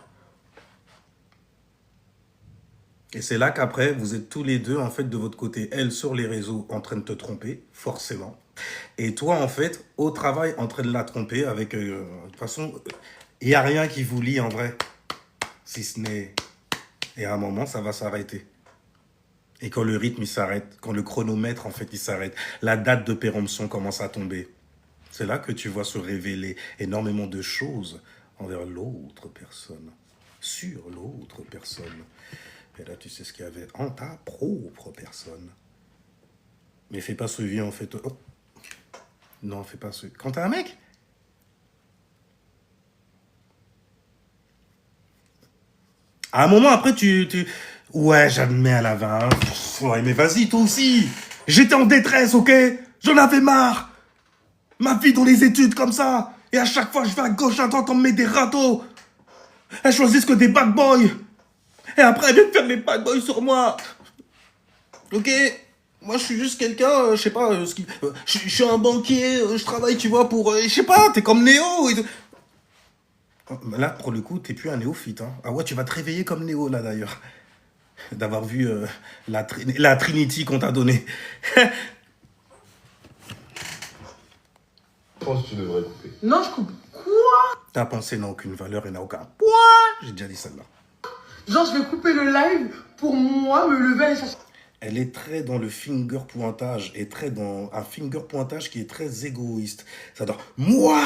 Et c'est là qu'après, vous êtes tous les deux, en fait, de votre côté. Elle, sur les réseaux, en train de te tromper, forcément. Et toi, en fait, au travail, en train de la tromper avec... de toute façon, il n'y a rien qui vous lie, en vrai. Si ce n'est... Et à un moment, ça va s'arrêter. Et quand le rythme, il s'arrête, quand le chronomètre, en fait, il s'arrête, la date de péremption commence à tomber. C'est là que tu vois se révéler énormément de choses envers l'autre personne, sur l'autre personne. Et là, tu sais ce qu'il y avait en ta propre personne. Mais fais pas ce vieux, en fait. Oh. Non, fais pas ce... Quand t'as un mec, à un moment, après, ouais, j'admets à la vin. Ouais, mais vas-y, toi aussi. J'étais en détresse, ok? J'en avais marre. Ma vie dans les études comme ça. Et à chaque fois, je vais à gauche, à droite, on me met des râteaux. Elles choisissent que des bad boys. Et après, elles viennent faire les bad boys sur moi. Ok? Moi, je suis juste quelqu'un, je sais pas, je suis un banquier, je travaille, tu vois, pour... je sais pas, t'es comme Néo. Et tout. Là, pour le coup, t'es plus un néophyte. Hein. Ah ouais, tu vas te réveiller comme Néo, là, d'ailleurs. D'avoir vu la Trinity qu'on t'a donnée. Je pense que tu devrais couper. Non, je coupe. Quoi? Ta pensée n'a aucune valeur et n'a aucun poids. J'ai déjà dit celle-là. Genre, je vais couper le live pour moi me lever et chercher. Elle est très dans le finger pointage et très dans un finger pointage qui est très égoïste. C'est-à-dire, moi.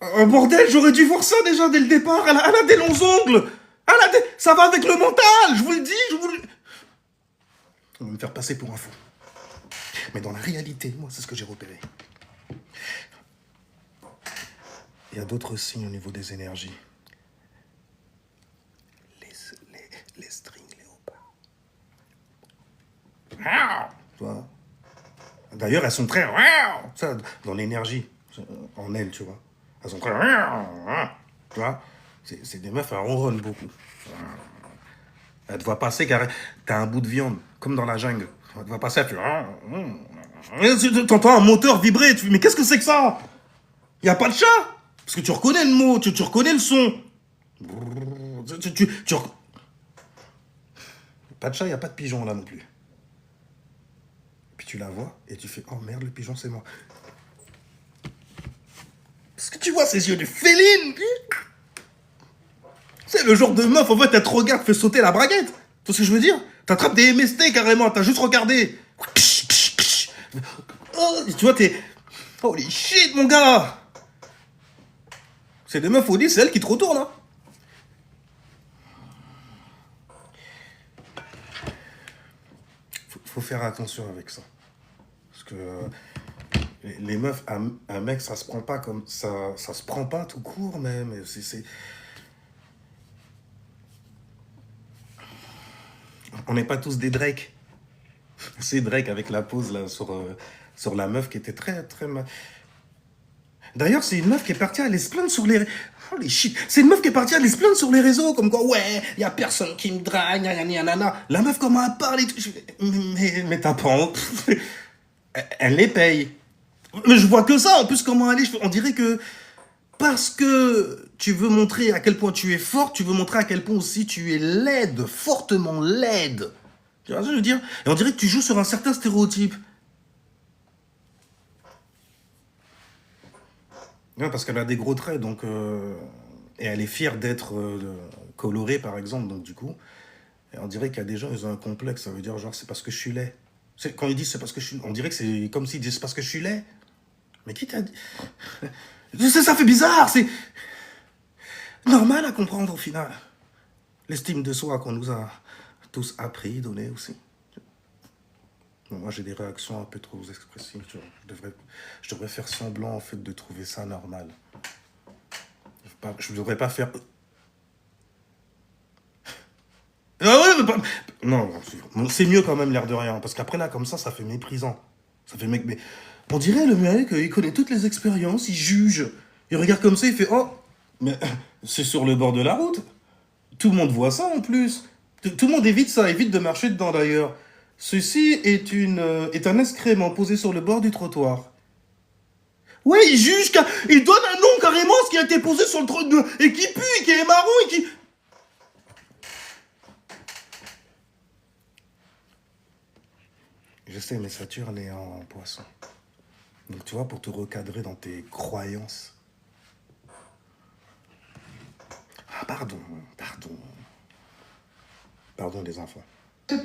Oh, bordel, j'aurais dû voir ça déjà dès le départ. Elle a des longs ongles. Ça va avec le mental, je vous le dis. On va me faire passer pour un fou. Mais dans la réalité, moi, c'est ce que j'ai repéré. Il y a d'autres signes au niveau des énergies. Les strings léopards. Tu vois? D'ailleurs, elles sont très... Ça, dans l'énergie, en elles, tu vois. Elles sont très... Tu vois? C'est des meufs, elles ronronnent beaucoup. Elle te voit passer car t'as un bout de viande, comme dans la jungle. Elle te voit passer, elle fait... T'entends un moteur vibrer, tu fais, mais qu'est-ce que c'est que ça? Y a pas de chat? Parce que tu reconnais le mot, tu reconnais le son. Pas de chat, y a pas de pigeon là non plus. Puis tu la vois et tu fais, oh merde, le pigeon c'est moi. Parce que tu vois ses yeux de féline. C'est le genre de meuf, en fait, elle te regarde, fait sauter la braguette. Tu vois ce que je veux dire? T'attrapes des MST carrément, t'as juste regardé. Oh, tu vois, t'es... Holy shit, mon gars! C'est des meufs Audi, c'est elles qui te retournent, hein. Faut faire attention avec ça. Parce que les meufs, un mec, ça se prend pas comme ça. Ça se prend pas tout court, même. C'est... On n'est pas tous des Drake. C'est Drake avec la pose là sur la meuf qui était très très mal. D'ailleurs, c'est une meuf qui est partie aller se plaindre sur les... Holy shit. C'est une meuf qui est partie aller se plaindre sur les réseaux, comme quoi, ouais, y a personne qui me drague, nanana. La meuf, comment elle parle et tout. Mais t'as pas honte. Elle les paye. Mais je vois que ça, en plus, comment elle est. On dirait que... Parce que tu veux montrer à quel point tu es forte, tu veux montrer à quel point aussi tu es laide, fortement laide. Tu vois ce que je veux dire? Et on dirait que tu joues sur un certain stéréotype. Ouais, parce qu'elle a des gros traits, donc... et elle est fière d'être colorée, par exemple, donc du coup... Et on dirait qu'il y a des gens, ils ont un complexe, ça veut dire, genre, c'est parce que je suis laid. Quand ils disent c'est parce que je suis... On dirait que c'est comme s'ils disent c'est parce que je suis laid. Mais qui t'a dit... Ça fait bizarre, c'est... Normal à comprendre, au final. L'estime de soi qu'on nous a tous appris, donné aussi. Bon, moi, j'ai des réactions un peu trop expressives, tu vois. Je devrais faire semblant, en fait, de trouver ça normal. Je devrais pas faire... Ah ouais, mais non, c'est mieux quand même, l'air de rien. Parce qu'après, là, comme ça fait méprisant. Ça fait mec... Mais on dirait, le mec, il connaît toutes les expériences, il juge. Il regarde comme ça, il fait... Oh, mais c'est sur le bord de la route. Tout le monde voit ça, en plus. Tout le monde évite ça, évite de marcher dedans, d'ailleurs. Ceci est un excrément posé sur le bord du trottoir. Ouais, il juge, il donne un nom carrément à ce qui a été posé sur le trottoir, et qui pue, qui est marron, et qui... Je sais, mais Saturne est en poisson. Donc tu vois, pour te recadrer dans tes croyances. Ah, pardon. Pardon les enfants.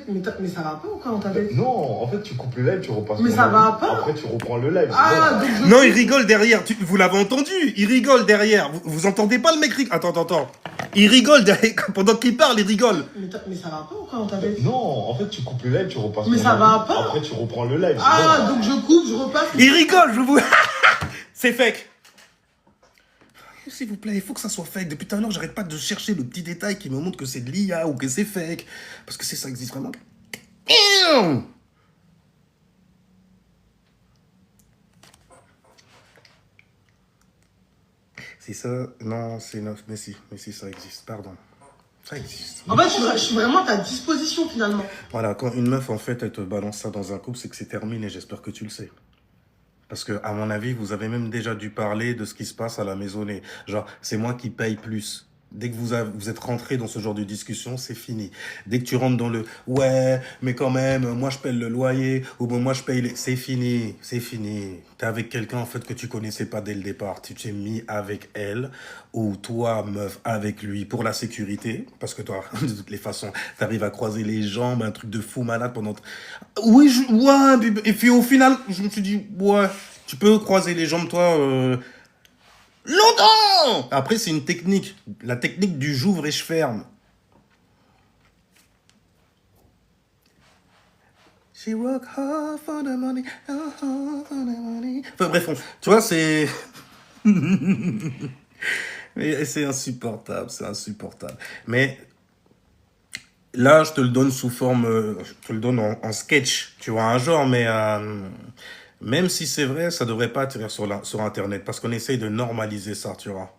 Mais ça va pas ou quoi dans ta tête? Non, en fait, tu coupes le live, tu repasses. Mais ton ça live. va pas. Après, tu reprends le live. Ah, donc je... Non, il rigole derrière. Vous l'avez entendu? Il rigole derrière. Vous entendez pas le mec rigoler? Attends. Il rigole derrière. Pendant qu'il parle, il rigole. Mais ça va pas ou quoi dans ta tête? Non, en fait, tu coupes le live, tu repasses. Mais ton ça live. va pas. Après, tu reprends le live. Ah, donc je coupe, je repasse. Il rigole, je vous... C'est fake. S'il vous plaît, il faut que ça soit fake. Depuis tout à l'heure, j'arrête pas de chercher le petit détail qui me montre que c'est de l'IA ou que c'est fake. Parce que ça existe vraiment. C'est ça. Non, c'est neuf. Mais si, ça existe. Pardon. Ça existe. En fait, je suis vraiment à ta disposition finalement. Voilà, quand une meuf, en fait, elle te balance ça dans un couple, c'est que c'est terminé. J'espère que tu le sais. Parce que, à mon avis, vous avez même déjà dû parler de ce qui se passe à la maisonnée. Genre, c'est moi qui paye plus. Dès que vous êtes rentré dans ce genre de discussion, c'est fini. Dès que tu rentres dans le « ouais, mais quand même, moi je paye le loyer » ou bon, « moi je paye les... » C'est fini. T'es avec quelqu'un, en fait, que tu connaissais pas dès le départ. Tu t'es mis avec elle ou toi, meuf, avec lui pour la sécurité. Parce que toi, de toutes les façons, t'arrives à croiser les jambes, un truc de fou malade pendant... Oui, ouais, et puis au final, je me suis dit « ouais, tu peux croiser les jambes, toi... Longtemps. Après, c'est une technique. La technique du j'ouvre et je ferme. She work hard for the money, hard for the money. Enfin bref, tu vois, c'est... Mais c'est insupportable. Mais là, je te le donne sous forme... je te le donne en sketch, tu vois, un genre, mais... Même si c'est vrai, ça devrait pas atterrir sur Internet, parce qu'on essaye de normaliser ça, tu vois.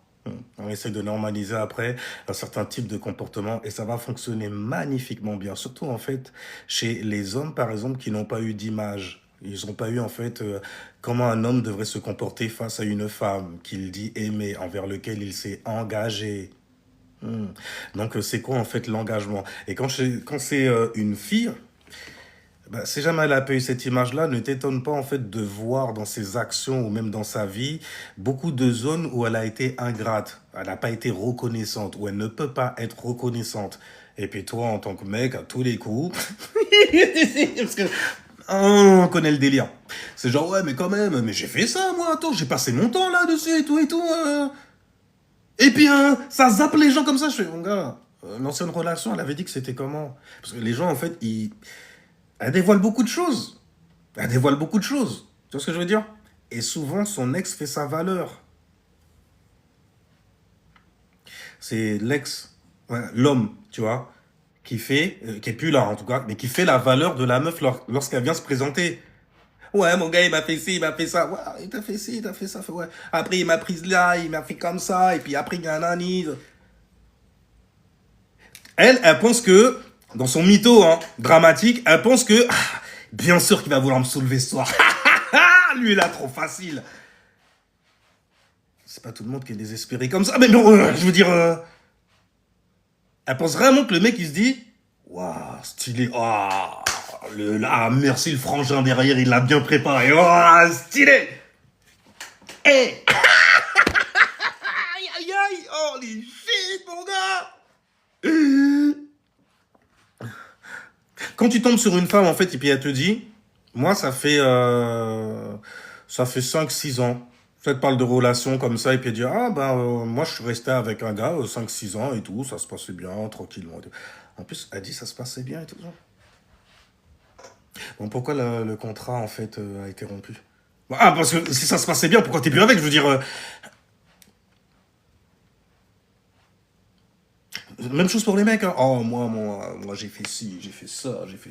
On essaye de normaliser après un certain type de comportement, et ça va fonctionner magnifiquement bien. Surtout, en fait, chez les hommes, par exemple, qui n'ont pas eu d'image. Ils n'ont pas eu, en fait, comment un homme devrait se comporter face à une femme qu'il dit aimer, envers lequel il s'est engagé. Donc, c'est quoi, en fait, l'engagement? Et quand c'est une fille... Bah, si jamais elle a pas eu cette image-là, ne t'étonne pas en fait de voir dans ses actions ou même dans sa vie beaucoup de zones où elle a été ingrate, elle n'a pas été reconnaissante, ou elle ne peut pas être reconnaissante. Et puis toi, en tant que mec, à tous les coups, parce que on connaît le délire. C'est genre, ouais, mais quand même, mais j'ai fait ça, moi, attends, j'ai passé mon temps là-dessus et tout. Et puis, ça zappe les gens comme ça. Je fais, mon gars, l'ancienne relation, elle avait dit que c'était comment? Parce que les gens, en fait, elle dévoile beaucoup de choses. Tu vois ce que je veux dire? Et souvent, son ex fait sa valeur. C'est l'ex, ouais, l'homme, tu vois, qui est plus là en tout cas, mais qui fait la valeur de la meuf lorsqu'elle vient se présenter. Ouais, mon gars, il m'a fait ci, il m'a fait ça. Ouais, il t'a fait ci, il t'a fait ça. Ouais. Après, il m'a prise là, il m'a fait comme ça. Et puis après, il y a un anis. Elle pense que, dans son mytho dramatique, elle pense que, bien sûr qu'il va vouloir me soulever ce soir. Lui, il a trop facile. C'est pas tout le monde qui est désespéré comme ça. Mais non, je veux dire... elle pense vraiment que le mec, il se dit... Waouh, stylé. Merci le frangin derrière, il l'a bien préparé. Oh, stylé. Hey. Aïe, aïe, aïe. Oh, les shit, mon gars. Quand tu tombes sur une femme, en fait, et puis elle te dit... Moi, ça fait 5-6 ans. Elle te parle de relations comme ça, et puis elle dit, moi, je suis resté avec un gars 5-6 ans et tout, ça se passait bien, tranquillement. En plus, elle dit, ça se passait bien et tout. Bon, pourquoi le contrat, en fait, a été rompu? Ah, parce que si ça se passait bien, pourquoi t'es plus avec? Je veux dire... Même chose pour les mecs, hein. Oh, moi j'ai fait ci, j'ai fait ça, j'ai fait...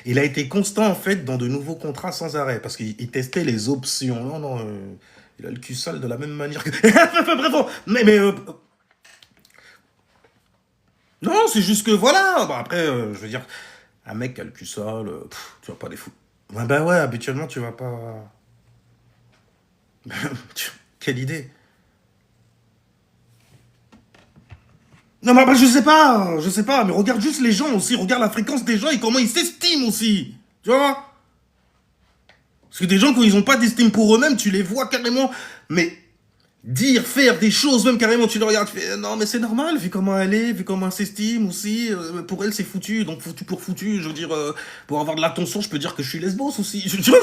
Il a été constant, en fait, dans de nouveaux contrats sans arrêt, parce qu'il testait les options. Non, non, il a le cul sale de la même manière que... Bref, non, c'est juste que, voilà. Bon, après, je veux dire, un mec qui a le cul sale, tu vas pas les foutre. Ouais, bah ouais, habituellement, tu vas pas... Quelle idée. Non, mais bah, je sais pas, mais regarde juste les gens aussi, regarde la fréquence des gens et comment ils s'estiment aussi, tu vois? Parce que des gens, quand ils ont pas d'estime pour eux-mêmes, tu les vois carrément, mais dire, faire des choses, même carrément, tu le regardes, tu fais, non, mais c'est normal, vu comment elle est, vu comment elle s'estime aussi, pour elle, c'est foutu, donc foutu pour foutu, je veux dire, pour avoir de l'attention, je peux dire que je suis lesbos aussi, tu vois,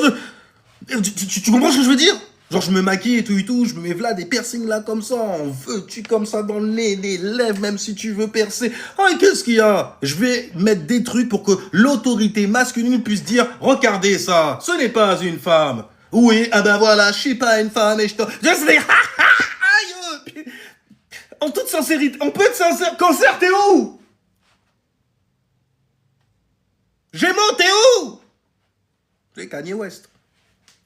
tu comprends ce que je veux dire? Genre, je me maquille et tout, je me mets là des piercings là comme ça, en veux-tu comme ça dans le nez, les lèvres, même si tu veux percer. Ah, et qu'est-ce qu'il y a? Je vais mettre des trucs pour que l'autorité masculine puisse dire, regardez ça, ce n'est pas une femme. Oui, ah ben voilà, je suis pas une femme et je te... Je sais, aïe, en toute sincérité, on peut être sincère. Cancer, t'es où? Gémeaux, t'es où? C'est Kanye West.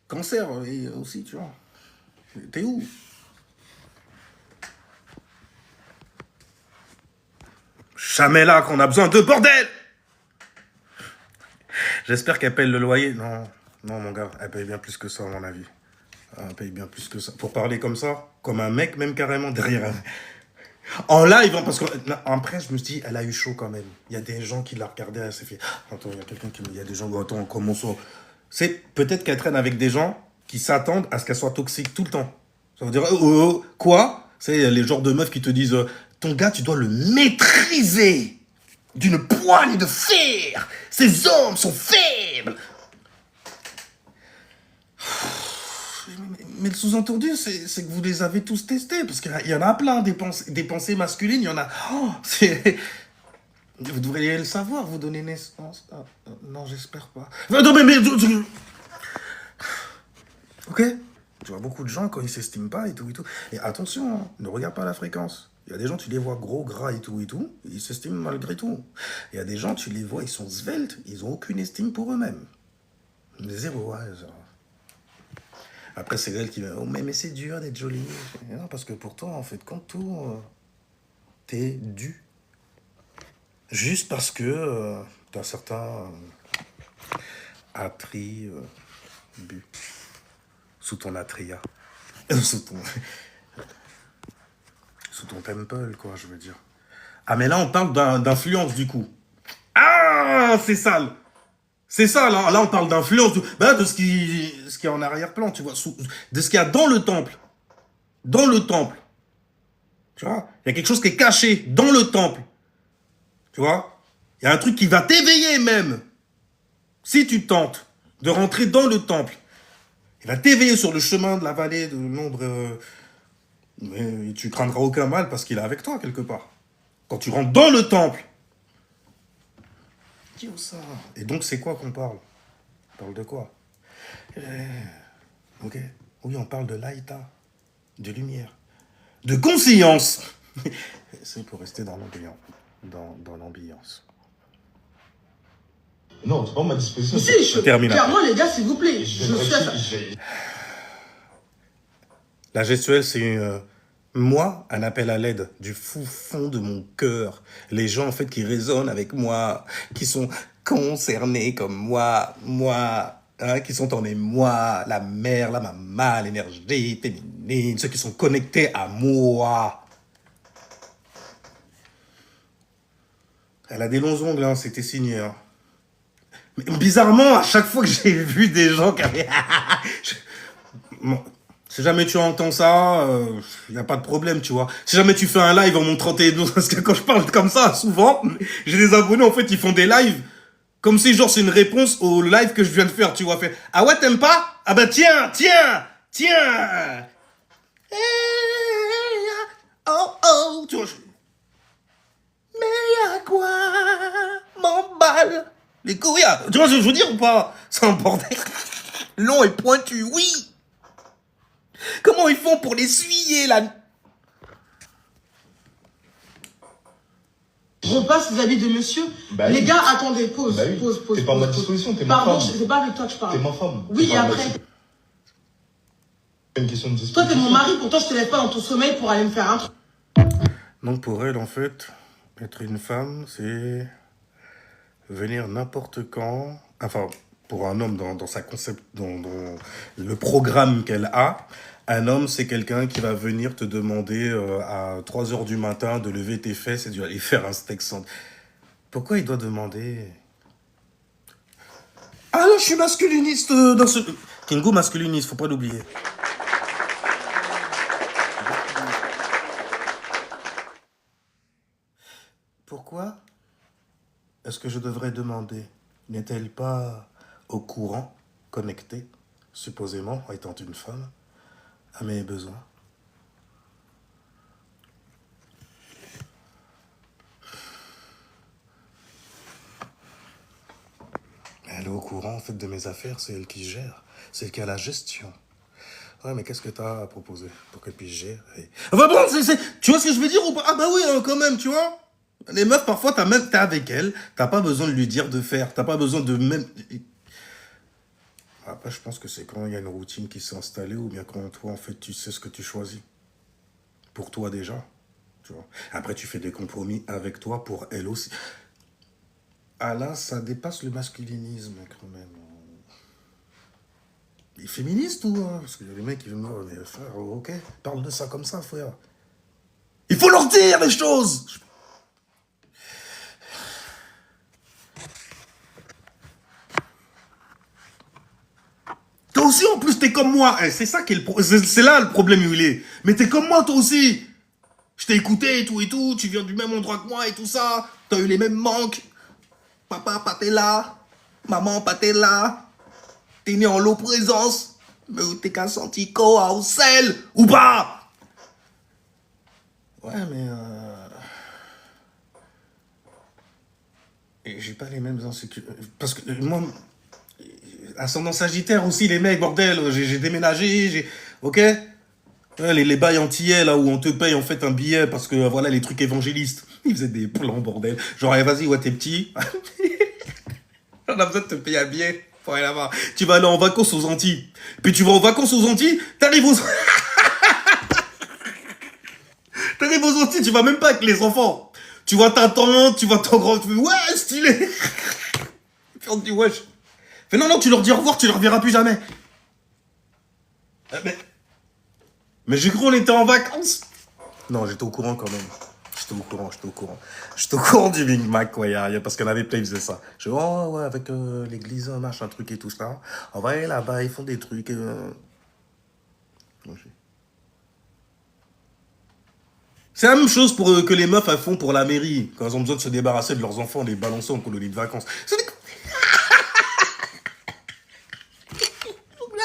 Cancer, et aussi, tu vois. T'es où? Jamais là qu'on a besoin de bordel. J'espère qu'elle paye le loyer. Non, non, mon gars, elle paye bien plus que ça, à mon avis. Elle paye bien plus que ça. Pour parler comme ça, comme un mec, même carrément derrière elle. En live, hein, parce que après, je me suis dit, elle a eu chaud quand même. Il y a des gens qui la regardaient, elle s'est fait. Attends, il y a quelqu'un qui me dit, il y a des gens, attends, comment ça? C'est peut-être qu'elle traîne avec des gens qui s'attendent à ce qu'elle soit toxique tout le temps. Ça veut dire, quoi? C'est les genres de meufs qui te disent, ton gars, tu dois le maîtriser d'une poignée de fer. Ces hommes sont faibles. Mais le sous-entendu, c'est que vous les avez tous testés, parce qu'il y en a plein, des pensées masculines, il y en a... Oh, vous devriez le savoir, vous donnez naissance... non, j'espère pas. Non, mais... Ok? Tu vois beaucoup de gens, quand ils s'estiment pas, et tout. Et attention, hein, ne regarde pas la fréquence. Il y a des gens, tu les vois gros, gras, et tout, ils s'estiment malgré tout. Il y a des gens, tu les vois, ils sont sveltes, ils ont aucune estime pour eux-mêmes. Zéro, ouais, genre... Après, c'est elle qui va, oh, mais c'est dur d'être jolie. Non, parce que pour toi, en fait, quand tout, t'es dû. Juste parce que t'as certains attributs sous ton atria. sous ton temple, quoi, je veux dire. Ah, mais là, on parle d'influence, du coup. Ah, c'est sale. C'est ça, là on parle d'influence, de ce qui est en arrière-plan, tu vois, de ce qu'il y a dans le temple. Dans le temple. Tu vois, il y a quelque chose qui est caché dans le temple. Tu vois, il y a un truc qui va t'éveiller même. Si tu tentes de rentrer dans le temple, il va t'éveiller sur le chemin de la vallée de l'ombre. Mais tu craindras aucun mal parce qu'il est avec toi quelque part. Quand tu rentres dans le temple. Qui ou ça? Et donc c'est quoi qu'on parle? On parle de quoi? Ok. Oui, on parle de laïta, de lumière, de conscience. C'est pour rester dans l'ambiance. Dans l'ambiance. Non, c'est pas ma disposition. Si, je termine clairement, après. les gars, s'il vous plaît. Je suis à ça. La gestuelle, c'est moi, un appel à l'aide du fond de mon cœur. Les gens, en fait, qui résonnent avec moi, qui sont concernés comme moi, hein, qui sont en moi, la mère, la maman, l'énergie féminine, ceux qui sont connectés à moi. Elle a des longs ongles, hein, c'était signé. Hein. Mais bizarrement, à chaque fois que j'ai vu des gens qui avaient... Bon, si jamais tu entends ça, y a pas de problème, tu vois. Si jamais tu fais un live en montrant tes... Parce que quand je parle comme ça, souvent, j'ai des abonnés, en fait, ils font des lives comme si, genre, c'est une réponse au live que je viens de faire, tu vois. Fait, ah ouais, t'aimes pas? Ah bah tiens. Oh, tu vois. Mais à quoi m'emballe? Les couilles, tu vois ce que je veux dire ou pas? C'est un bordel. Long et pointu, oui. Comment ils font pour l'essuyer, là? Repasse les habits de monsieur. Bah les oui. gars, attendez, pause, Bah oui. pause. T'es pas à ma pause. disposition, t'es ma Pardon, femme. c'est pas avec toi que je parle. T'es ma femme. Oui, T'es et pas à ma après. disposition. C'est une question de Toi, disposition. t'es mon mari, pourtant je te lève pas dans ton sommeil pour aller me faire un truc. Donc pour elle, en fait, être une femme, c'est venir n'importe quand. Enfin, pour un homme, dans sa concept, dans le programme qu'elle a, un homme, c'est quelqu'un qui va venir te demander à 3 h du matin de lever tes fesses et d'aller faire un steak sans... Pourquoi il doit demander? Ah là, je suis masculiniste dans ce... Kingo masculiniste, faut pas l'oublier. Pourquoi est-ce que je devrais demander? N'est-elle pas au courant, connectée, supposément, étant une femme, à mes besoins? Elle est au courant, en fait, de mes affaires, c'est elle qui gère. C'est elle qui a la gestion. Ouais, mais qu'est-ce que t'as à proposer pour qu'elle puisse gérer? Enfin bon, tu vois ce que je veux dire ou pas? Ah bah oui, hein, quand même, tu vois. Les meufs, parfois, t'es avec elles, t'as pas besoin de lui dire de faire, t'as pas besoin de même... Après, je pense que c'est quand il y a une routine qui s'est installée ou bien quand toi, en fait, tu sais ce que tu choisis. Pour toi déjà, tu vois. Après, tu fais des compromis avec toi pour elle aussi. Ah là, ça dépasse le masculinisme, quand même. Il est féministe ou... Parce qu'il y a des mecs qui viennent me dire, mais frère, ok, parle de ça comme ça, frère. Il faut leur dire les choses. Toi aussi, en plus, t'es comme moi. C'est ça qui est c'est là le problème où il est. Mais t'es comme moi, toi aussi. Je t'ai écouté et tout. Tu viens du même endroit que moi et tout ça. T'as eu les mêmes manques. Papa, pas t'es là. Maman, pas t'es là. T'es né en low présence. Mais t'es qu'un senti quoi au sel. Ou pas? Ouais, mais... Et j'ai pas les mêmes insécurités. Parce que moi... Ascendant Sagittaire aussi, les mecs, bordel. J'ai déménagé, ok? Les bails antillais, là, où on te paye, en fait, un billet parce que, voilà, les trucs évangélistes. Ils faisaient des plans, bordel. Genre, allez, vas-y, ouais, t'es petit. On a besoin de te payer un billet pour aller là-bas. Tu vas aller en vacances aux Antilles. Puis tu vas en vacances aux Antilles, t'arrives aux... T'arrives aux Antilles, tu vas même pas avec les enfants. Tu vois ta tante, tu vois ton grand... Ouais, stylé. Puis on te dit, wesh. Mais non, tu leur dis au revoir, tu leur verras plus jamais. Mais j'ai cru qu'on était en vacances. Non, j'étais au courant quand même. J'étais au courant du Big Mac, ouais, parce qu'il y en avait plein, ils faisaient ça. Je dis, oh, ouais, avec l'église, machin, truc et tout ça. En vrai, là-bas, ils font des trucs. C'est la même chose que les meufs elles font pour la mairie. Quand elles ont besoin de se débarrasser de leurs enfants, les balancer en colonie de vacances. C'est des... Faut que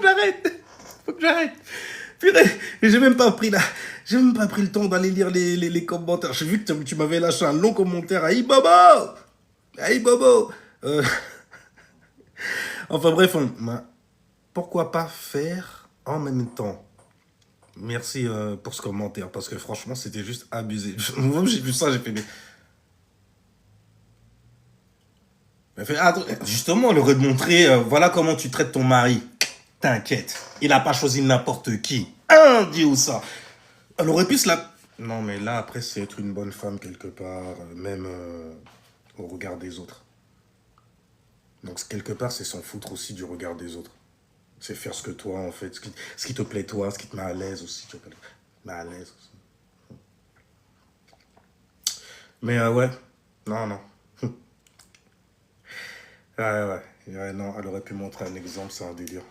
j'arrête. Faut que j'arrête. Purée, j'ai même pas pris le temps d'aller lire les commentaires. J'ai vu que tu m'avais lâché un long commentaire. Aïe Bobo. Enfin bref, pourquoi pas faire en même temps? Merci pour ce commentaire, parce que franchement, c'était juste abusé. Moi, j'ai vu ça, j'ai fait... Justement, elle aurait montré, voilà comment tu traites ton mari. T'inquiète, il n'a pas choisi n'importe qui. Dis où ça. Elle aurait pu se la... Non, mais là, après, c'est être une bonne femme quelque part, même au regard des autres. Donc, quelque part, c'est s'en foutre aussi du regard des autres. C'est faire ce que toi, en fait, ce qui te plaît toi, ce qui te met à l'aise aussi. Tu met à l'aise aussi. Mais ouais, non. Ouais, non, elle aurait pu montrer un exemple, c'est un délire.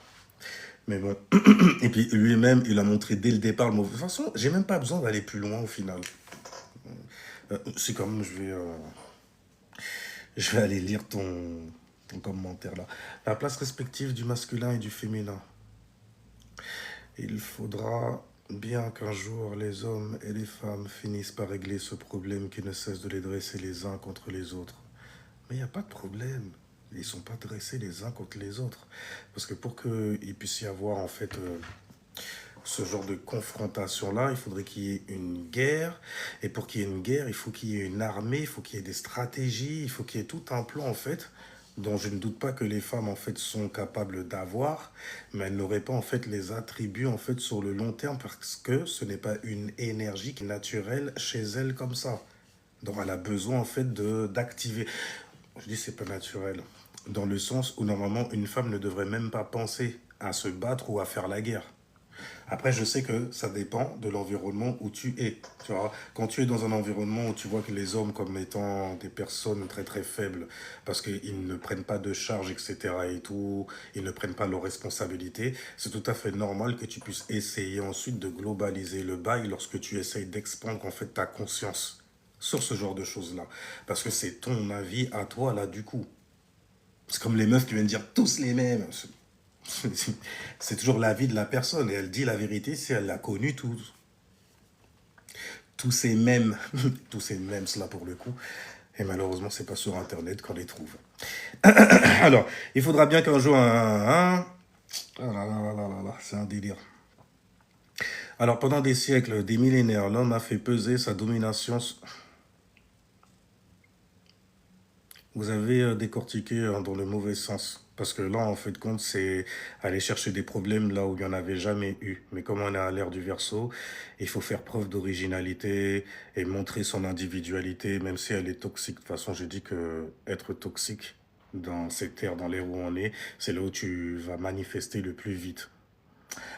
Mais bon, et puis lui-même, il a montré dès le départ le mauvais. De toute façon, j'ai même pas besoin d'aller plus loin au final. C'est comme, je vais aller lire ton commentaire là. La place respective du masculin et du féminin. Il faudra Bien qu'un jour les hommes et les femmes finissent par régler ce problème qui ne cesse de les dresser les uns contre les autres. Mais il n'y a pas de problème. Ils ne sont pas dressés les uns contre les autres. Parce que pour qu'il puisse y avoir en fait ce genre de confrontation-là, il faudrait qu'il y ait une guerre. Et pour qu'il y ait une guerre, il faut qu'il y ait une armée, il faut qu'il y ait des stratégies, il faut qu'il y ait tout un plan en fait dont je ne doute pas que les femmes en fait sont capables d'avoir, mais elles n'auraient pas en fait les attributs en fait sur le long terme parce que ce n'est pas une énergie qui est naturelle chez elles comme ça. Donc elle a besoin en fait de d'activer. Je dis c'est pas naturel dans le sens où normalement une femme ne devrait même pas penser à se battre ou à faire la guerre. Après, je sais que ça dépend de l'environnement où tu es. Tu vois, quand tu es dans un environnement où tu vois que les hommes comme étant des personnes très très faibles, parce qu'ils ne prennent pas de charges, etc. et tout, ils ne prennent pas leurs responsabilités, c'est tout à fait normal que tu puisses essayer ensuite de globaliser le bail lorsque tu essayes d'expandre en fait ta conscience sur ce genre de choses-là. Parce que c'est ton avis à toi là du coup. C'est comme les meufs qui viennent dire tous les mêmes. C'est toujours l'avis de la personne et elle dit la vérité si elle l'a connu tous ces mêmes, tous ces mêmes cela pour le coup. Et malheureusement, c'est pas sur Internet qu'on les trouve. Alors, il faudra bien qu'un jour ah là là là là là, c'est un délire. Alors, pendant des siècles, des millénaires, l'homme a fait peser sa domination. Vous avez décortiqué dans le mauvais sens. Parce que là, en fait, compte, c'est aller chercher des problèmes là où il n'y en avait jamais eu. Mais comme on est à l'ère du Verseau, il faut faire preuve d'originalité et montrer son individualité, même si elle est toxique. De toute façon, je dis que être toxique dans cette ère, dans l'ère où on est, c'est là où tu vas manifester le plus vite.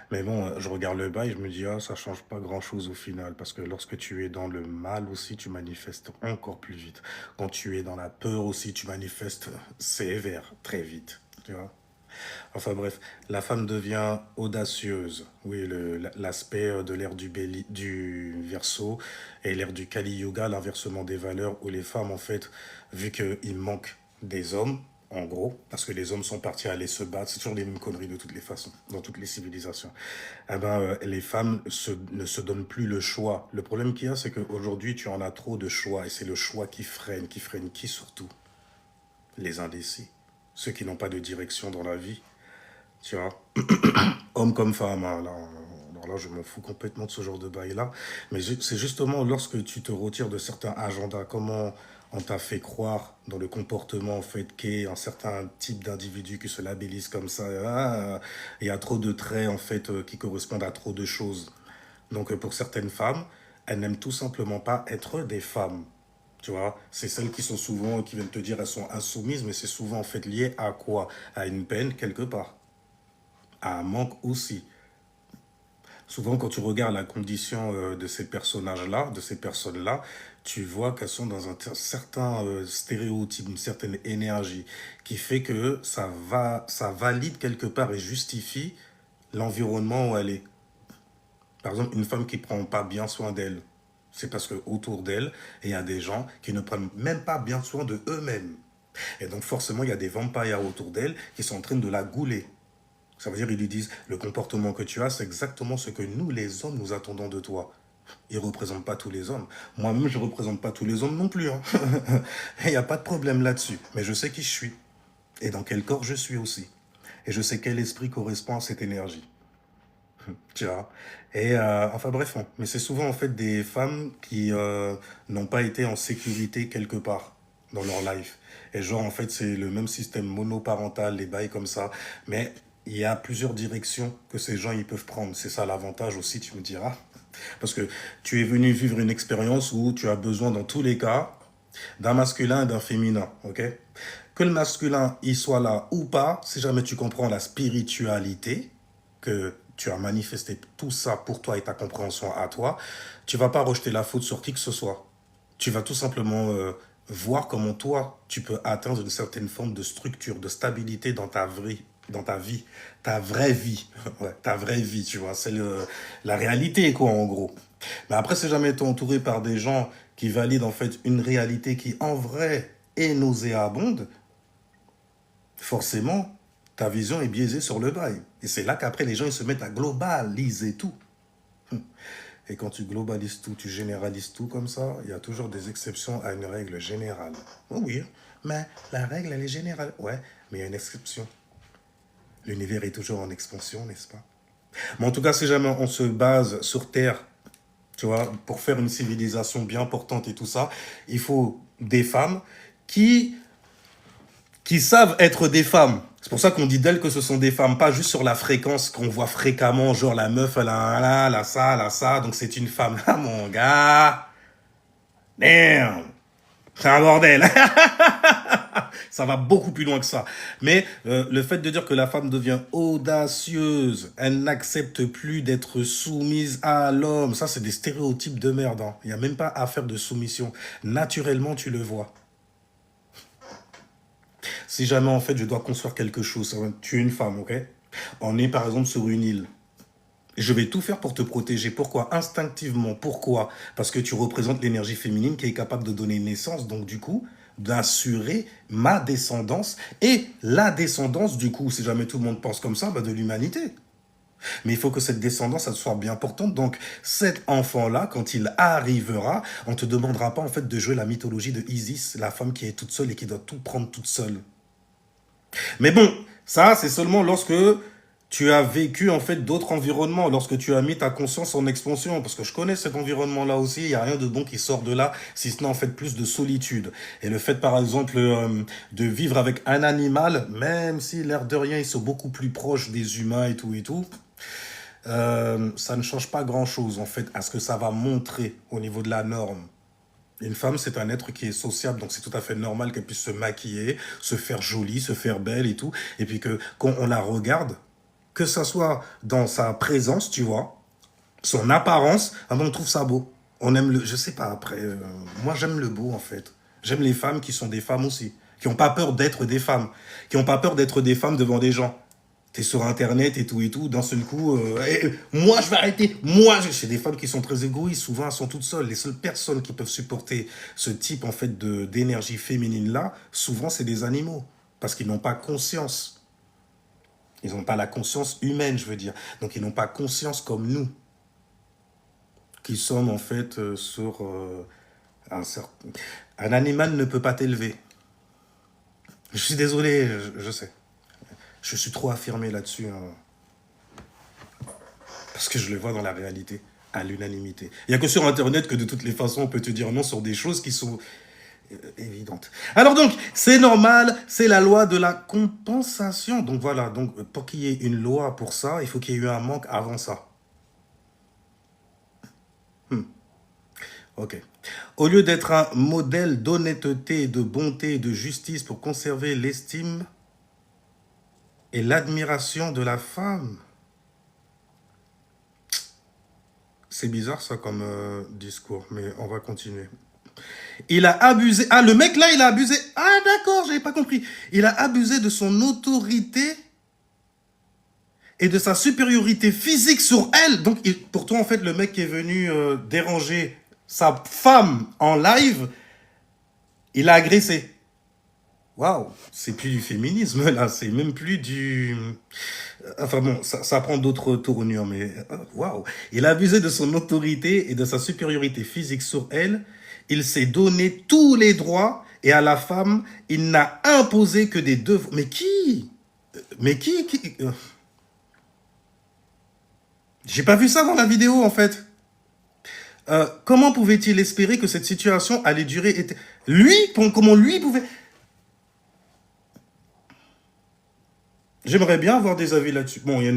Mais bon, je regarde le bail, je me dis, ah, ça change pas grand-chose au final, parce que lorsque tu es dans le mal aussi, tu manifestes encore plus vite. Quand tu es dans la peur aussi, tu manifestes sévère, très vite, tu vois. Enfin bref, la femme devient audacieuse. Oui, l'aspect de l'ère du Verseau et l'ère du Kali Yuga, l'inversement des valeurs, où les femmes, en fait, vu qu'il manque des hommes, en gros, parce que les hommes sont partis aller se battre, c'est toujours les mêmes conneries de toutes les façons, dans toutes les civilisations. Eh ben, les femmes ne se donnent plus le choix. Le problème qu'il y a, c'est qu'aujourd'hui, tu en as trop de choix, et c'est le choix qui freine qui surtout? Les indécis, ceux qui n'ont pas de direction dans la vie, tu vois, homme comme femme, hein, alors là, je m'en fous complètement de ce genre de bail-là, mais c'est justement lorsque tu te retires de certains agendas, comment on t'a fait croire dans le comportement en fait qu'est un certain type d'individu qui se labellise comme ça, ah, il y a trop de traits en fait qui correspondent à trop de choses. Donc pour certaines femmes, elles n'aiment tout simplement pas être des femmes. Tu vois, c'est celles qui sont souvent, qui viennent te dire elles sont insoumises, mais c'est souvent en fait lié à quoi? À une peine quelque part, à un manque aussi. Souvent, quand tu regardes la condition de ces personnages-là, de ces personnes-là, tu vois qu'elles sont dans un certain stéréotype, une certaine énergie, qui fait que ça valide quelque part et justifie l'environnement où elle est. Par exemple, une femme qui ne prend pas bien soin d'elle, c'est parce que autour d'elle, il y a des gens qui ne prennent même pas bien soin de eux-mêmes. Et donc forcément, il y a des vampires autour d'elle qui sont en train de la gouler. Ça veut dire qu'ils lui disent, le comportement que tu as, c'est exactement ce que nous, les hommes, nous attendons de toi. Ils ne représentent pas tous les hommes. Moi-même, je ne représente pas tous les hommes non plus. Hein. Il n'y a pas de problème là-dessus. Mais je sais qui je suis. Et dans quel corps je suis aussi. Et je sais quel esprit correspond à cette énergie. Tu vois. Et enfin bref, hein. Mais c'est souvent en fait des femmes qui n'ont pas été en sécurité quelque part dans leur life. Et genre en fait c'est le même système monoparental, les bails comme ça. Mais il y a plusieurs directions que ces gens ils peuvent prendre. C'est ça l'avantage aussi, tu me diras. Parce que tu es venu vivre une expérience où tu as besoin dans tous les cas d'un masculin et d'un féminin, ok? Que le masculin il soit là ou pas, si jamais tu comprends la spiritualité, que tu as manifesté tout ça pour toi et ta compréhension à toi, tu vas pas rejeter la faute sur qui que ce soit. Tu vas tout simplement voir comment toi, tu peux atteindre une certaine forme de structure, de stabilité dans ta vie, ta vraie vie, ouais, ta vraie vie, tu vois, c'est la réalité, quoi, en gros. Mais après, si jamais tu es entouré par des gens qui valident, en fait, une réalité qui, en vrai, est nauséabonde, forcément, ta vision est biaisée sur le bail. Et c'est là qu'après, les gens ils se mettent à globaliser tout. Et quand tu globalises tout, tu généralises tout comme ça, il y a toujours des exceptions à une règle générale. Oh oui, mais la règle, elle est générale. Ouais, mais il y a une exception. L'univers est toujours en expansion, n'est-ce pas? Mais en tout cas, si jamais on se base sur Terre, tu vois, pour faire une civilisation bien portante et tout ça, il faut des femmes qui savent être des femmes. C'est pour ça qu'on dit d'elles que ce sont des femmes, pas juste sur la fréquence qu'on voit fréquemment, genre la meuf, elle a ça, donc c'est une femme. Ah mon gars, damn, c'est un bordel. Ça va beaucoup plus loin que ça. Mais le fait de dire que la femme devient audacieuse, elle n'accepte plus d'être soumise à l'homme, ça c'est des stéréotypes de merde. Hein. Il n'y a même pas à faire de soumission. Naturellement, tu le vois. Si jamais, en fait, je dois construire quelque chose, tu es une femme, ok? On est, par exemple, sur une île. Je vais tout faire pour te protéger. Pourquoi? Instinctivement. Pourquoi? Parce que tu représentes l'énergie féminine qui est capable de donner naissance, donc du coup, d'assurer ma descendance et la descendance, du coup, si jamais tout le monde pense comme ça, bah, de l'humanité. Mais il faut que cette descendance, elle soit bien portante. Donc, cet enfant-là, quand il arrivera, on ne te demandera pas, en fait, de jouer la mythologie de Isis, la femme qui est toute seule et qui doit tout prendre toute seule. Mais bon, ça, c'est seulement lorsque tu as vécu, en fait, d'autres environnements, lorsque tu as mis ta conscience en expansion. Parce que je connais cet environnement-là aussi, il n'y a rien de bon qui sort de là, si ce n'est, en fait, plus de solitude. Et le fait, par exemple, de vivre avec un animal, même si, l'air de rien, ils sont beaucoup plus proches des humains et tout, ça ne change pas grand-chose, en fait, à ce que ça va montrer au niveau de la norme. Une femme, c'est un être qui est sociable, donc c'est tout à fait normal qu'elle puisse se maquiller, se faire jolie, se faire belle et tout. Et puis que quand on la regarde, que ça soit dans sa présence, tu vois, son apparence, on trouve ça beau. On aime le... Je sais pas, après, moi j'aime le beau, en fait. J'aime les femmes qui sont des femmes aussi, qui n'ont pas peur d'être des femmes, qui n'ont pas peur d'être des femmes devant des gens. T'es sur Internet et tout, d'un seul coup, moi je vais arrêter, c'est des femmes qui sont très égoïstes, souvent elles sont toutes seules. Les seules personnes qui peuvent supporter ce type en fait d'énergie féminine-là, souvent c'est des animaux, parce qu'ils n'ont pas conscience. Ils n'ont pas la conscience humaine, je veux dire. Donc ils n'ont pas conscience comme nous, qui sommes en fait sur un certain... Un animal ne peut pas t'élever. Je suis désolé, je sais. Je suis trop affirmé là-dessus, hein, parce que je le vois dans la réalité, à l'unanimité. Il n'y a que sur Internet que de toutes les façons, on peut te dire non sur des choses qui sont évidentes. Alors donc, c'est normal, c'est la loi de la compensation. Donc voilà, donc pour qu'il y ait une loi pour ça, il faut qu'il y ait eu un manque avant ça. Ok. Au lieu d'être un modèle d'honnêteté, de bonté, de justice pour conserver l'estime et l'admiration de la femme. C'est bizarre ça comme discours, mais on va continuer. Il a abusé... Ah, le mec là, il a abusé... Ah d'accord, j'avais pas compris. Il a abusé de son autorité et de sa supériorité physique sur elle. Donc, pourtant, en fait, le mec qui est venu déranger sa femme en live, il l'a agressé. Waouh, c'est plus du féminisme, là, c'est même plus du... Enfin bon, ça prend d'autres tournures, mais waouh. Il a abusé de son autorité et de sa supériorité physique sur elle. Il s'est donné tous les droits et à la femme, il n'a imposé que des devoirs. Mais qui? J'ai pas vu ça dans la vidéo, en fait. Comment pouvait-il espérer que cette situation allait durer? Lui, comment lui pouvait... J'aimerais bien avoir des avis là-dessus. Bon, il y a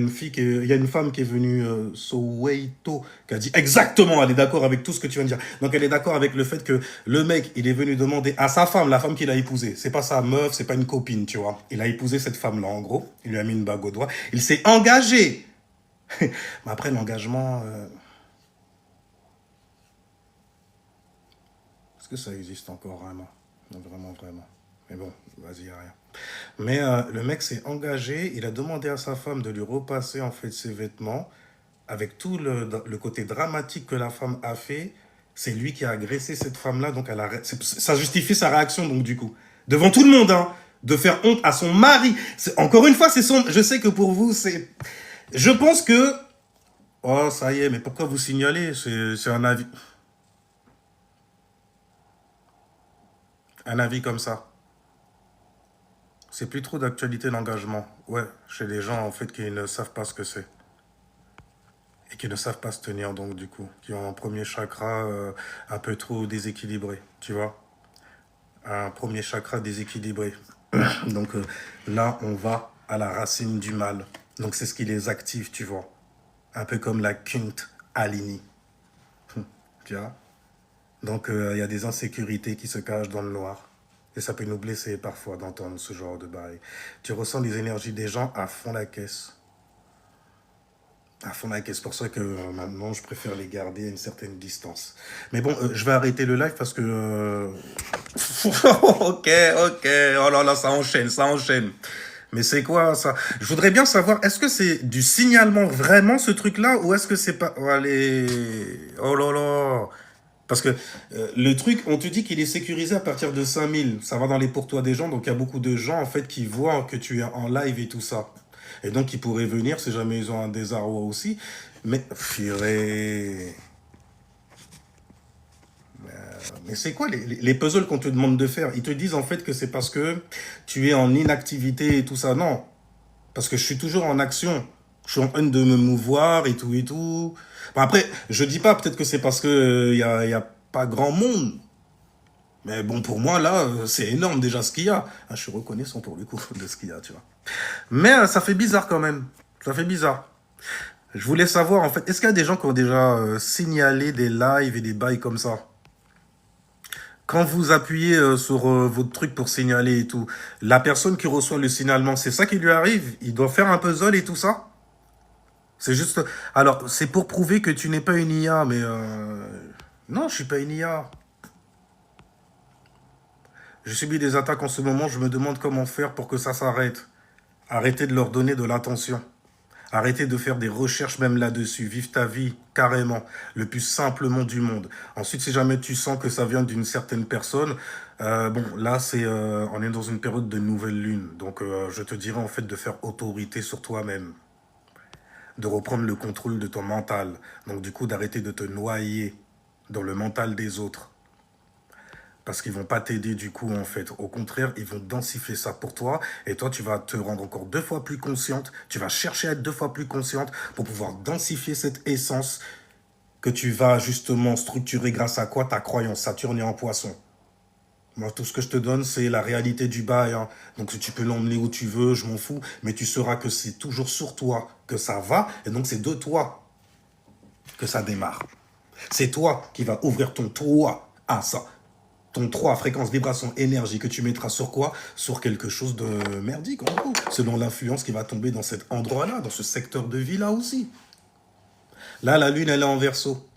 une femme qui est venue, Soweto, qui a dit exactement, elle est d'accord avec tout ce que tu viens de dire. Donc, elle est d'accord avec le fait que le mec, il est venu demander à sa femme, la femme qu'il a épousée. C'est pas sa meuf, c'est pas une copine, tu vois. Il a épousé cette femme-là, en gros. Il lui a mis une bague au doigt. Il s'est engagé. Mais après, l'engagement... Est-ce que ça existe encore vraiment? Non, vraiment. Mais bon, vas-y, y a rien. Mais le mec s'est engagé, il a demandé à sa femme de lui repasser en fait ses vêtements, avec tout le côté dramatique que la femme a fait. C'est lui qui a agressé cette femme-là, donc ça justifie sa réaction, donc du coup. Devant tout le monde, hein, de faire honte à son mari. Encore une fois, je sais que pour vous, c'est... Je pense que Oh, ça y est, mais pourquoi vous signalez? C'est un avis. Un avis comme ça. C'est plus trop d'actualité l'engagement. Ouais, chez les gens, en fait, qui ne savent pas ce que c'est. Et qui ne savent pas se tenir, donc, du coup. Qui ont un premier chakra un peu trop déséquilibré, tu vois. Un premier chakra déséquilibré. Donc là, on va à la racine du mal. Donc c'est ce qui les active, tu vois. Un peu comme la Kundalini. Tu vois. Donc il y a des insécurités qui se cachent dans le noir. Et ça peut nous blesser parfois d'entendre ce genre de bail. Tu ressens les énergies des gens à fond la caisse. À fond la caisse. C'est pour ça que maintenant, je préfère les garder à une certaine distance. Mais bon, je vais arrêter le live parce que... ok. Oh là là, ça enchaîne, ça enchaîne. Mais c'est quoi ça? Je voudrais bien savoir, est-ce que c'est du signalement vraiment ce truc-là ou est-ce que c'est pas... Oh, allez, oh là là. Parce que le truc, on te dit qu'il est sécurisé à partir de 5000. Ça va dans les pour toi des gens. Donc il y a beaucoup de gens en fait qui voient que tu es en live et tout ça. Et donc ils pourraient venir si jamais ils ont un désarroi aussi. Mais, purée. Mais c'est quoi les puzzles qu'on te demande de faire? Ils te disent en fait que c'est parce que tu es en inactivité et tout ça. Non. Parce que je suis toujours en action. Je suis en train de me mouvoir et tout et tout. Bon, après, je dis pas peut-être que c'est parce que y a pas grand monde. Mais bon, pour moi, là, c'est énorme déjà ce qu'il y a. Ah, je suis reconnaissant pour le coup de ce qu'il y a, tu vois. Mais ça fait bizarre quand même. Ça fait bizarre. Je voulais savoir, en fait, est-ce qu'il y a des gens qui ont déjà signalé des lives et des bails comme ça? Quand vous appuyez sur votre truc pour signaler et tout, la personne qui reçoit le signalement, c'est ça qui lui arrive? Il doit faire un puzzle et tout ça? C'est juste... Alors, c'est pour prouver que tu n'es pas une IA, mais... Non, je suis pas une IA. Je subis des attaques en ce moment, je me demande comment faire pour que ça s'arrête. Arrêtez de leur donner de l'attention. Arrêtez de faire des recherches même là-dessus. Vive ta vie, carrément, le plus simplement du monde. Ensuite, si jamais tu sens que ça vient d'une certaine personne, bon, là, on est dans une période de nouvelle lune. Donc, je te dirais en fait de faire autorité sur toi-même. De reprendre le contrôle de ton mental. Donc, du coup, d'arrêter de te noyer dans le mental des autres. Parce qu'ils vont pas t'aider du coup, en fait. Au contraire, ils vont densifier ça pour toi. Et toi, tu vas te rendre encore 2 fois plus consciente. Tu vas chercher à être 2 fois plus consciente pour pouvoir densifier cette essence que tu vas justement structurer grâce à quoi? Ta croyance. Saturne est en poisson. Moi, tout ce que je te donne, c'est la réalité du bail. Hein. Donc, si tu peux l'emmener où tu veux, je m'en fous. Mais tu sauras que c'est toujours sur toi que ça va. Et donc, c'est de toi que ça démarre. C'est toi qui vas ouvrir ton toit à ça. Ton 3, fréquence, vibration, énergie, que tu mettras sur quoi? Sur quelque chose de merdique, en gros. Selon l'influence qui va tomber dans cet endroit-là, dans ce secteur de vie-là aussi. Là, la lune, elle est en Verseau.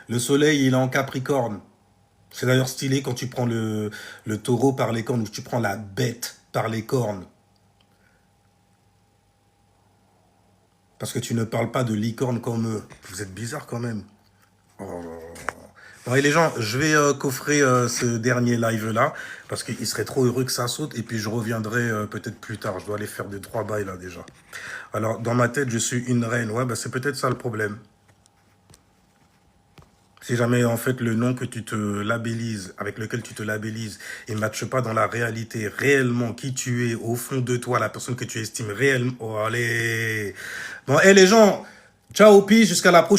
Le soleil, il est en Capricorne. C'est d'ailleurs stylé quand tu prends le taureau par les cornes, ou tu prends la bête par les cornes. Parce que tu ne parles pas de licorne comme eux. Vous êtes bizarres quand même. Oh. Bon, et les gens, je vais coffrer ce dernier live-là, parce qu'il serait trop heureux que ça saute, et puis je reviendrai peut-être plus tard. Je dois aller faire 2-3 bails là déjà. Alors, dans ma tête, je suis une reine. Ouais, bah, c'est peut-être ça le problème. Si jamais, en fait, le nom que tu te labellises, avec lequel tu te labellises, il ne matche pas dans la réalité, réellement, qui tu es, au fond de toi, la personne que tu estimes réellement. Oh, allez. Bon, et les gens, ciao, puis jusqu'à la prochaine.